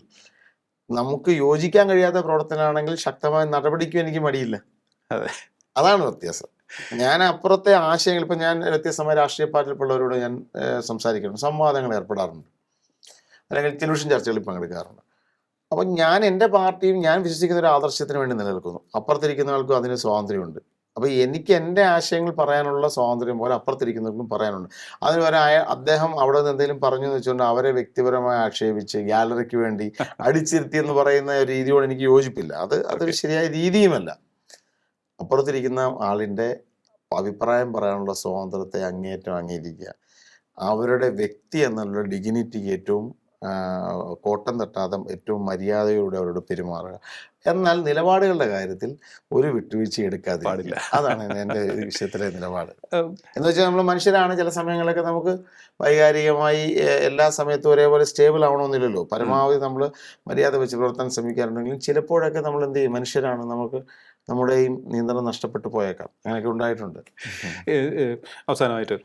നമുക്ക് യോജിക്കാൻ കഴിയാത്ത പ്രവർത്തനമാണെങ്കിൽ ശക്തമായ നടപടിക്കും എനിക്ക് മടിയില്ല. അതാണ് വ്യത്യാസം. ഞാൻ അപ്പുറത്തെ ആശയങ്ങൾ, ഇപ്പം ഞാൻ വ്യത്യസ്തമായ രാഷ്ട്രീയ പാർട്ടിയിൽപ്പെട്ടവരോട് ഞാൻ സംസാരിക്കുന്നുണ്ട്, സംവാദങ്ങൾ ഏർപ്പെടാറുണ്ട്, അല്ലെങ്കിൽ ടെലിവിഷൻ ചർച്ചകളിൽ പങ്കെടുക്കാറുണ്ട്. അപ്പം ഞാൻ എൻ്റെ പാർട്ടിയും ഞാൻ വിശ്വസിക്കുന്ന ഒരു ആദർശത്തിന് വേണ്ടി നിലനിൽക്കുന്നു. അപ്പുറത്തിരിക്കുന്നവർക്കും അതിന് സ്വാതന്ത്ര്യമുണ്ട്. അപ്പോൾ എനിക്ക് എൻ്റെ ആശയങ്ങൾ പറയാനുള്ള സ്വാതന്ത്ര്യം പോലെ അപ്പുറത്തിരിക്കുന്നവർക്കും പറയാനുണ്ട്. അതിന് അദ്ദേഹം അവിടെ നിന്ന് എന്തെങ്കിലും പറഞ്ഞു എന്ന് വെച്ചുകൊണ്ട് അവരെ വ്യക്തിപരമായി ആക്ഷേപിച്ച് ഗാലറിക്ക് വേണ്ടി അടിച്ചിരുത്തി എന്ന് പറയുന്ന ഒരു രീതിയോട് എനിക്ക് യോജിപ്പില്ല. അതൊരു ശരിയായ രീതിയുമല്ല. അപ്പുറത്തിരിക്കുന്ന ആളിൻ്റെ അഭിപ്രായം പറയാനുള്ള സ്വാതന്ത്ര്യത്തെ അങ്ങേയറ്റം അംഗീകരിക്കുക, അവരുടെ വ്യക്തി എന്നുള്ള ഡിഗ്നിറ്റിക്ക് ഏറ്റവും കോട്ടം തട്ടാതെ ഏറ്റവും മര്യാദയോടെ അവരോട് പെരുമാറുക. എന്നാൽ നിലപാടുകളുടെ കാര്യത്തിൽ ഒരു വിട്ടുവീഴ്ച എടുക്കാതെ പാടില്ല. അതാണ് എൻ്റെ വിഷയത്തിലെ നിലപാട്. എന്ന് വെച്ചാൽ നമ്മൾ മനുഷ്യരാണ്, ചില സമയങ്ങളിലൊക്കെ നമുക്ക് വൈകാരികമായി എല്ലാ സമയത്തും ഒരേപോലെ സ്റ്റേബിൾ ആവണമെന്നില്ലല്ലോ. പരമാവധി നമ്മൾ മര്യാദ വെച്ച് പ്രവർത്താൻ ശ്രമിക്കാറുണ്ടെങ്കിലും ചിലപ്പോഴൊക്കെ നമ്മൾ എന്ത് ചെയ്യും, മനുഷ്യരാണ്, നമുക്ക് നമ്മുടെയും നിയന്ത്രണം നഷ്ടപ്പെട്ടു പോയേക്കാം. അങ്ങനെയൊക്കെ ഉണ്ടായിട്ടുണ്ട്. അവസാനമായിട്ട്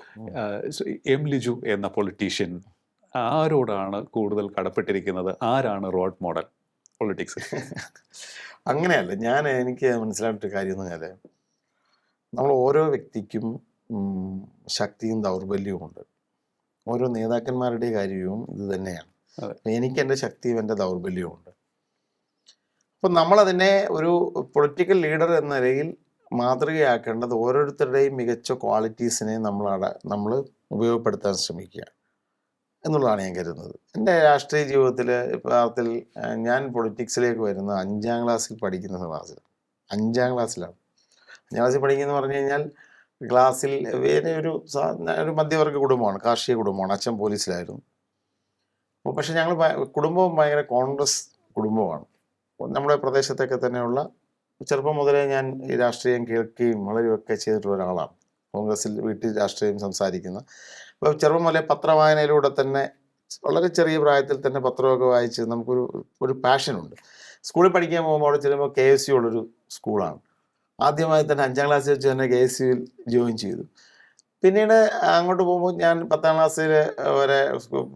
എം ലിജു എന്ന പൊളിറ്റീഷ്യൻ ആരോടാണ് കൂടുതൽ കടപ്പെട്ടിരിക്കുന്നത്? ആരാണ് റോൾ മോഡൽ പൊളിറ്റിക്സ്? അങ്ങനെയല്ല, എനിക്ക് മനസ്സിലായിട്ടൊരു കാര്യം എന്ന് പറഞ്ഞാൽ, നമ്മൾ ഓരോ വ്യക്തിക്കും ശക്തിയും ദൗർബല്യവും ഉണ്ട്. ഓരോ നേതാക്കന്മാരുടെ കാര്യവും ഇത് തന്നെയാണ്. എനിക്ക് എൻ്റെ ശക്തിയും എൻ്റെ ദൗർബല്യവും ഉണ്ട്. അപ്പം നമ്മളതിനെ ഒരു പൊളിറ്റിക്കൽ ലീഡർ എന്ന നിലയിൽ മാതൃകയാക്കേണ്ടത് ഓരോരുത്തരുടെയും മികച്ച ക്വാളിറ്റീസിനെ നമ്മൾ ഉപയോഗപ്പെടുത്താൻ ശ്രമിക്കുക എന്നുള്ളതാണ് ഞാൻ കരുതുന്നത്. എൻ്റെ രാഷ്ട്രീയ ജീവിതത്തിൽ യഥാർത്ഥത്തിൽ ഞാൻ പൊളിറ്റിക്സിലേക്ക് വരുന്നത് 5ാം ക്ലാസ്സിൽ പഠിക്കുന്ന ക്ലാസ്സിലാണ്. 5ാം ക്ലാസ്സിലാണ്. 5ാം ക്ലാസ്സിൽ പഠിക്കുന്നത് പറഞ്ഞു കഴിഞ്ഞാൽ ക്ലാസ്സിൽ വേറെ ഒരു മധ്യവർഗ കുടുംബമാണ്, കാർഷിക കുടുംബമാണ്. അച്ഛൻ പോലീസിലായിരുന്നു. പക്ഷെ ഞങ്ങൾ കുടുംബവും ഭയങ്കര കോൺഗ്രസ് കുടുംബമാണ്. നമ്മുടെ പ്രദേശത്തൊക്കെ തന്നെയുള്ള ചെറുപ്പം മുതലേ ഞാൻ ഈ രാഷ്ട്രീയം കേൾക്കുകയും വളരുകയൊക്കെ ചെയ്തിട്ടുള്ള ഒരാളാണ്. കോൺഗ്രസിൽ വീട്ടിൽ രാഷ്ട്രീയം സംസാരിക്കുന്ന. അപ്പോൾ ചെറുപ്പം മുതലേ പത്രവായനയിലൂടെ തന്നെ വളരെ ചെറിയ പ്രായത്തിൽ തന്നെ പത്രമൊക്കെ വായിച്ച് നമുക്കൊരു ഒരു പാഷനുണ്ട്. സ്കൂളിൽ പഠിക്കാൻ പോകുമ്പോൾ അവിടെ ചെല്ലുമ്പോൾ KSU ഉള്ളൊരു സ്കൂളാണ്. ആദ്യമായി തന്നെ 5ാം ക്ലാസ്സിൽ വെച്ച് തന്നെ KSUവിൽ ജോയിൻ ചെയ്തു. പിന്നീട് അങ്ങോട്ട് പോകുമ്പോൾ ഞാൻ 10ാം ക്ലാസ്സിൽ വരെ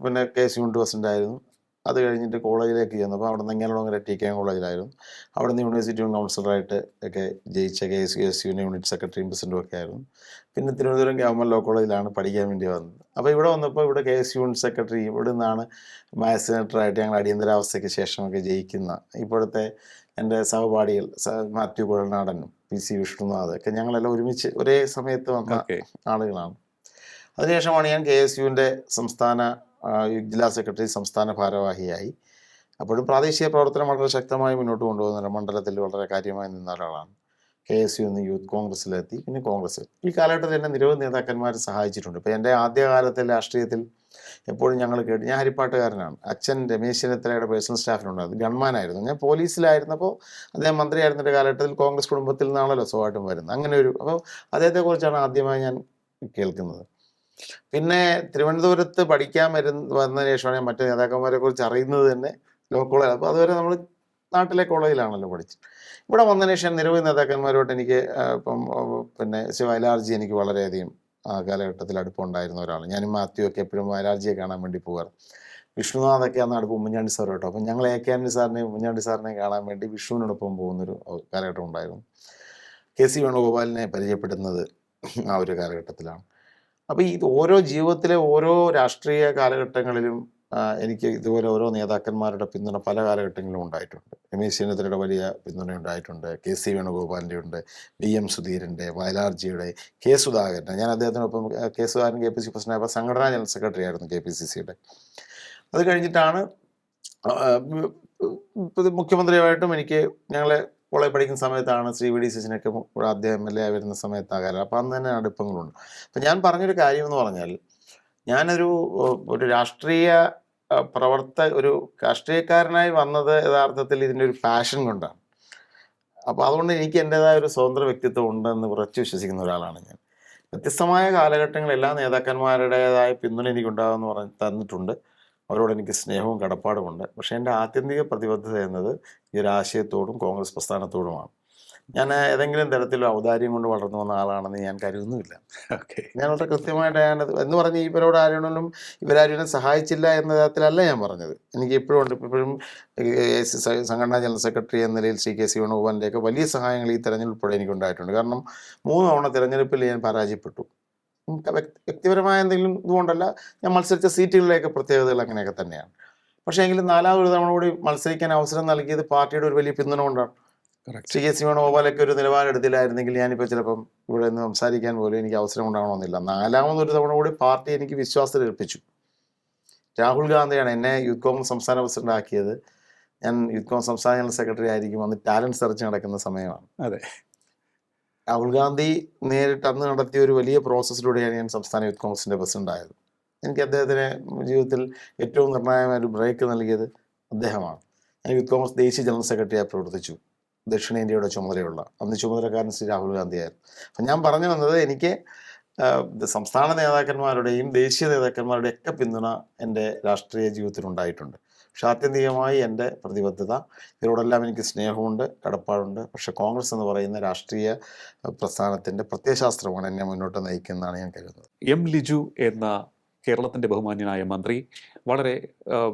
പിന്നെ KSU യൂണിറ്റ് ആയിരുന്നു. അത് കഴിഞ്ഞിട്ട് കോളേജിലേക്ക് ചെന്നപ്പോൾ അവിടെ നിന്ന് ഇങ്ങനെയുള്ള TK കോളേജിലായിരുന്നു. അവിടെ നിന്ന് യൂണിവേഴ്സിറ്റി കൗൺസിലറായിട്ട് ഒക്കെ ജയിച്ച KSU യൂണിറ്റ് സെക്രട്ടറിയും പ്രസിഡൻറ്റും ഒക്കെ ആയിരുന്നു. പിന്നെ തിരുവനന്തപുരം ഗവൺമെൻറ് ലോ കോളേജിലാണ് പഠിക്കാൻ വേണ്ടി വന്നത്. അപ്പോൾ ഇവിടെ വന്നപ്പോൾ ഇവിടെ KSU യൂണിറ്റ് സെക്രട്ടറി ഇവിടെ നിന്നാണ് മാത്സ് സെനറ്ററായിട്ട് ഞങ്ങൾ അടിയന്തരാവസ്ഥയ്ക്ക് ശേഷമൊക്കെ ജയിക്കുന്ന ഇപ്പോഴത്തെ എൻ്റെ സഹപാഠികൾ മാത്യു കുഴൽനാടനും PC വിഷ്ണുനാഥ് ഒക്കെ ഞങ്ങളെല്ലാം ഒരുമിച്ച് ഒരേ സമയത്ത് വന്ന ആളുകളാണ്. അതിനുശേഷമാണ് ഞാൻ KSUവിൻ്റെ സംസ്ഥാന ജില്ലാ സെക്രട്ടറി, സംസ്ഥാന ഭാരവാഹിയായി. അപ്പോഴും പ്രാദേശിക പ്രവർത്തനം വളരെ ശക്തമായി മുന്നോട്ട് കൊണ്ടുപോകുന്ന മണ്ഡലത്തിൽ വളരെ കാര്യമായി നിന്ന ഒരാളാണ്. KSU നിന്ന് യൂത്ത് കോൺഗ്രസ്സിലെത്തി, പിന്നെ കോൺഗ്രസ്. ഈ കാലഘട്ടത്തിൽ എന്നെ നിരവധി നേതാക്കന്മാർ സഹായിച്ചിട്ടുണ്ട്. ഇപ്പോൾ എൻ്റെ ആദ്യകാലത്തെ രാഷ്ട്രീയത്തിൽ എപ്പോഴും ഞങ്ങൾ കേട്ട്, ഞാൻ ഹരിപ്പാട്ടുകാരനാണ്. അച്ഛൻ രമേശ് ചെന്നിത്തലയുടെ പേഴ്സണൽ സ്റ്റാഫിനുണ്ടായിരുന്നു, ഗൺമാനായിരുന്നു. ഞാൻ പോലീസിലായിരുന്നപ്പോൾ അദ്ദേഹം മന്ത്രിയായിരുന്ന കാലഘട്ടത്തിൽ കോൺഗ്രസ് കുടുംബത്തിൽ നിന്നാണല്ലോ സ്വാഭാവികമായിട്ടും വരുന്നത്. അങ്ങനെ ഒരു അപ്പോൾ അദ്ദേഹത്തെക്കുറിച്ചാണ് ആദ്യമായി ഞാൻ കേൾക്കുന്നത്. പിന്നെ തിരുവനന്തപുരത്ത് പഠിക്കാൻ വന്നതിന് ശേഷമാണ് ഞാൻ മറ്റു നേതാക്കന്മാരെ കുറിച്ച് അറിയുന്നത് തന്നെ ലോ കോളേജ്. അപ്പോൾ അതുവരെ നമ്മൾ നാട്ടിലെ കോളേജിലാണല്ലോ പഠിച്ചത്. ഇവിടെ വന്നതിന് ശേഷം നിരവധി നേതാക്കന്മാരുമായിട്ട് എനിക്ക് പിന്നെ വയലാർജി എനിക്ക് വളരെയധികം ആ കാലഘട്ടത്തിൽ അടുപ്പമുണ്ടായിരുന്ന ഒരാളാണ്. ഞാനും മാത്യു ഒക്കെ എപ്പോഴും വയലാർജിയെ കാണാൻ വേണ്ടി പോകാറ്. വിഷ്ണുനാഥൊക്കെ അന്ന് അടുപ്പം ഉമ്മൻചാണ്ടി സാർ കേട്ടോ. അപ്പം ഞങ്ങൾ AK ആന്റണി സാറിനെയും ഉമ്മൻചാണ്ടി സാറിനെയും കാണാൻ വേണ്ടി വിഷ്ണുവിനോടൊപ്പം പോകുന്നൊരു കാലഘട്ടം ഉണ്ടായിരുന്നു. KC വേണുഗോപാലിനെ പരിചയപ്പെടുന്നത് ആ ഒരു കാലഘട്ടത്തിലാണ്. അപ്പോൾ ഇത് ഓരോ ജീവിതത്തിലെ ഓരോ രാഷ്ട്രീയ കാലഘട്ടങ്ങളിലും എനിക്ക് ഇതുപോലെ ഓരോ നേതാക്കന്മാരുടെ പിന്തുണ പല കാലഘട്ടങ്ങളിലും ഉണ്ടായിട്ടുണ്ട്. രമേശ് ചെന്നിത്തലയുടെ വലിയ പിന്തുണ ഉണ്ടായിട്ടുണ്ട്, KC വേണുഗോപാലിൻ്റെ ഉണ്ട്, VM സുധീരൻ്റെ, വയലാർജിയുടെ, K സുധാകരൻ്റെ. ഞാൻ അദ്ദേഹത്തിനൊപ്പം K സുധാകരൻ KPCC പ്രസിഡന്റായപ്പോൾ സംഘടനാ ജനറൽ സെക്രട്ടറി ആയിരുന്നു KPCCയുടെ. അത് കഴിഞ്ഞിട്ടാണ് മുഖ്യമന്ത്രിയായിട്ടും എനിക്ക് ഞങ്ങളെ കോളേജ് പഠിക്കുന്ന സമയത്താണ് ശ്രീ VD സച്ചിനൊക്കെ ആദ്യം MLA ആയി വരുന്ന സമയത്താകാരം. അപ്പം അന്ന് തന്നെ അടുപ്പങ്ങളുണ്ട്. അപ്പം ഞാൻ പറഞ്ഞൊരു കാര്യം എന്ന് പറഞ്ഞാൽ, ഞാനൊരു രാഷ്ട്രീയ ഒരു രാഷ്ട്രീയക്കാരനായി വന്നത് യഥാർത്ഥത്തിൽ ഇതിൻ്റെ ഒരു പാഷൻ കൊണ്ടാണ്. അപ്പോൾ അതുകൊണ്ട് എനിക്ക് എൻ്റെതായ ഒരു സ്വതന്ത്ര വ്യക്തിത്വം ഉണ്ടെന്ന് ഉറച്ചു വിശ്വസിക്കുന്ന ഒരാളാണ് ഞാൻ. വ്യത്യസ്തമായ കാലഘട്ടങ്ങളിൽ എല്ലാ നേതാക്കന്മാരുടേതായ പിന്തുണ എനിക്കുണ്ടാകുമെന്ന് തന്നിട്ടുണ്ട്. അവരോട് എനിക്ക് സ്നേഹവും കടപ്പാടുമുണ്ട്. പക്ഷേ എൻ്റെ ആത്യന്തിക പ്രതിബദ്ധത എന്നത് ഈ ഒരു ആശയത്തോടും കോൺഗ്രസ് പ്രസ്ഥാനത്തോടുമാണ്. ഞാൻ ഏതെങ്കിലും തരത്തിൽ ഔദാര്യം കൊണ്ട് വളർന്നു വന്ന ആളാണെന്ന് ഞാൻ കരുതുന്നുമില്ല. ഞാൻ വളരെ കൃത്യമായിട്ട് എന്ന് പറഞ്ഞ് ഇവരാരും സഹായിച്ചില്ല എന്ന തരത്തിലല്ല ഞാൻ പറഞ്ഞത്. എനിക്ക് ഇപ്പോഴും ഉണ്ട്. ഇപ്പോഴും സംഘടനാ ജനറൽ സെക്രട്ടറി എന്ന നിലയിൽ ശ്രീ KC വേണുഗോപാലിൻ്റെയൊക്കെ വലിയ സഹായങ്ങൾ ഈ തെരഞ്ഞെടുപ്പോടെ എനിക്കുണ്ടായിട്ടുണ്ട്. കാരണം 3 തവണ തിരഞ്ഞെടുപ്പിൽ ഞാൻ പരാജയപ്പെട്ടു. വ്യക്തിപരമായ എന്തെങ്കിലും ഇതുകൊണ്ടല്ല, ഞാൻ മത്സരിച്ച സീറ്റുകളിലേക്ക് പ്രത്യേകതകൾ അങ്ങനെയൊക്കെ തന്നെയാണ്. പക്ഷേ എങ്കിലും 4ാമതൊരു തവണ കൂടി മത്സരിക്കാൻ അവസരം നൽകിയത് പാർട്ടിയുടെ ഒരു വലിയ പിന്തുണ കൊണ്ടാണ്. ശ്രീ KC വേണുഗോപാലൊക്കെ ഒരു നിലവാരം എടുത്തില്ലായിരുന്നെങ്കിൽ ഞാനിപ്പോൾ ചിലപ്പം ഇവിടെ നിന്ന് സംസാരിക്കാൻ പോലും എനിക്ക് അവസരം ഉണ്ടാകണമെന്നില്ല. 4ാമതൊരു തവണ കൂടി പാർട്ടി എനിക്ക് വിശ്വാസത്തിൽ ഏൽപ്പിച്ചു. രാഹുൽ ഗാന്ധിയാണ് എന്നെ യൂത്ത് കോൺഗ്രസ് സംസ്ഥാന പ്രസിഡന്റ് ആക്കിയത്. ഞാൻ യൂത്ത് കോൺഗ്രസ് സംസ്ഥാന ജനറൽ സെക്രട്ടറി ആയിരിക്കും. അന്ന് ടാലൻറ്റ് സെർച്ച് നടക്കുന്ന സമയമാണ്. അതെ, രാഹുൽ ഗാന്ധി നേരിട്ട് അന്ന് നടത്തിയ ഒരു വലിയ പ്രോസസ്സിലൂടെയാണ് ഞാൻ സംസ്ഥാന യൂത്ത് കോൺഗ്രസിൻ്റെ പ്രസിഡന്റ് ആയത്. എനിക്ക് അദ്ദേഹത്തിന് ജീവിതത്തിൽ ഏറ്റവും നിർണായകമായ ഒരു ബ്രേക്ക് നൽകിയത് അദ്ദേഹമാണ്. ഞാൻ യൂത്ത് കോൺഗ്രസ് ദേശീയ ജനറൽ സെക്രട്ടറിയായി പ്രവർത്തിച്ചു. ദക്ഷിണേന്ത്യയുടെ ചുമതലയുള്ള അന്ന് ചുമതലക്കാരൻ ശ്രീ രാഹുൽ ഗാന്ധിയായിരുന്നു. അപ്പം ഞാൻ പറഞ്ഞു വന്നത്, എനിക്ക് സംസ്ഥാന നേതാക്കന്മാരുടെയും ദേശീയ നേതാക്കന്മാരുടെയും ഒക്കെ പിന്തുണ എൻ്റെ രാഷ്ട്രീയ ജീവിതത്തിലുണ്ടായിട്ടുണ്ട്. പക്ഷെ ആത്യന്തികമായി എൻ്റെ പ്രതിബദ്ധത, ഇവരോടെല്ലാം എനിക്ക് സ്നേഹമുണ്ട്, കടപ്പാടുണ്ട്. പക്ഷെ കോൺഗ്രസ് എന്ന് പറയുന്ന രാഷ്ട്രീയ പ്രസ്ഥാനത്തിൻ്റെ പ്രത്യയശാസ്ത്രമാണ് എന്നെ മുന്നോട്ട് നയിക്കുന്നതാണ് ഞാൻ കരുതുന്നത്. ലിജു എന്ന കേരളത്തിൻ്റെ ബഹുമാന്യനായ മന്ത്രി വളരെ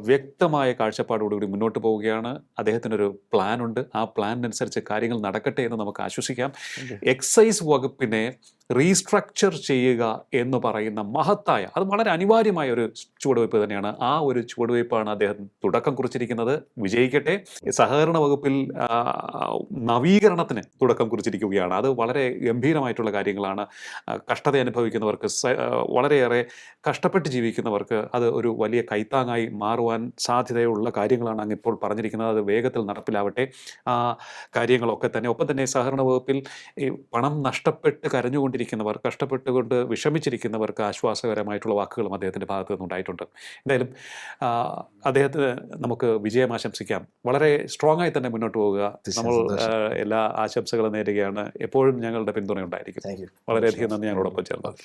വ്യക്തമായ കാഴ്ചപ്പാടോടുകൂടി മുന്നോട്ട് പോവുകയാണ്. അദ്ദേഹത്തിനൊരു പ്ലാനുണ്ട്. ആ പ്ലാനിനനുസരിച്ച് കാര്യങ്ങൾ നടക്കട്ടെ എന്ന് നമുക്ക് ആശ്വസിക്കാം. എക്സൈസ് വകുപ്പിനെ റീസ്ട്രക്ചർ ചെയ്യുക എന്ന് പറയുന്ന മഹത്തായ, അത് വളരെ അനിവാര്യമായ ഒരു ചുവടുവയ്പ് തന്നെയാണ്. ആ ഒരു ചുവടുവയ്പ്പാണ് അദ്ദേഹം തുടക്കം കുറിച്ചിരിക്കുന്നത്. വിജയിക്കട്ടെ. സഹകരണ വകുപ്പിൽ നവീകരണത്തിന് തുടക്കം കുറിച്ചിരിക്കുകയാണ്. അത് വളരെ ഗംഭീരമായിട്ടുള്ള കാര്യങ്ങളാണ്. കഷ്ടത അനുഭവിക്കുന്നവർക്ക്, വളരെയേറെ കഷ്ടപ്പെട്ട് ജീവിക്കുന്നവർക്ക് അത് ഒരു വലിയ കൈത്താങ്ങായി മാറുവാൻ സാധ്യതയുള്ള കാര്യങ്ങളാണ് അങ്ങ് ഇപ്പോൾ പറഞ്ഞിരിക്കുന്നത്. അത് വേഗത്തിൽ നടപ്പിലാവട്ടെ. ആ കാര്യങ്ങളൊക്കെ തന്നെ. ഒപ്പം തന്നെ സഹകരണ വകുപ്പിൽ ഈ പണം നഷ്ടപ്പെട്ട് കരഞ്ഞുകൊണ്ടിരിക്കുന്ന കരഞ്ഞുകൊണ്ടിരിക്കുന്നവർ, കഷ്ടപ്പെട്ടുകൊണ്ട് വിഷമിച്ചിരിക്കുന്നവർക്ക് ആശ്വാസകരമായിട്ടുള്ള വാക്കുകളും അദ്ദേഹത്തിൻ്റെ ഭാഗത്തു നിന്നുണ്ടായിട്ടുണ്ട്. എന്തായാലും അദ്ദേഹത്തിന് നമുക്ക് വിജയം ആശംസിക്കാം. വളരെ സ്ട്രോങ് ആയി തന്നെ മുന്നോട്ട് പോവുക. നമ്മൾ എല്ലാ ആശംസകളും നേരുകയാണ്. എപ്പോഴും ഞങ്ങളുടെ പിന്തുണ ഉണ്ടായിരിക്കും. വളരെയധികം നന്ദി ഞങ്ങളോടൊപ്പം ചേർന്നത്.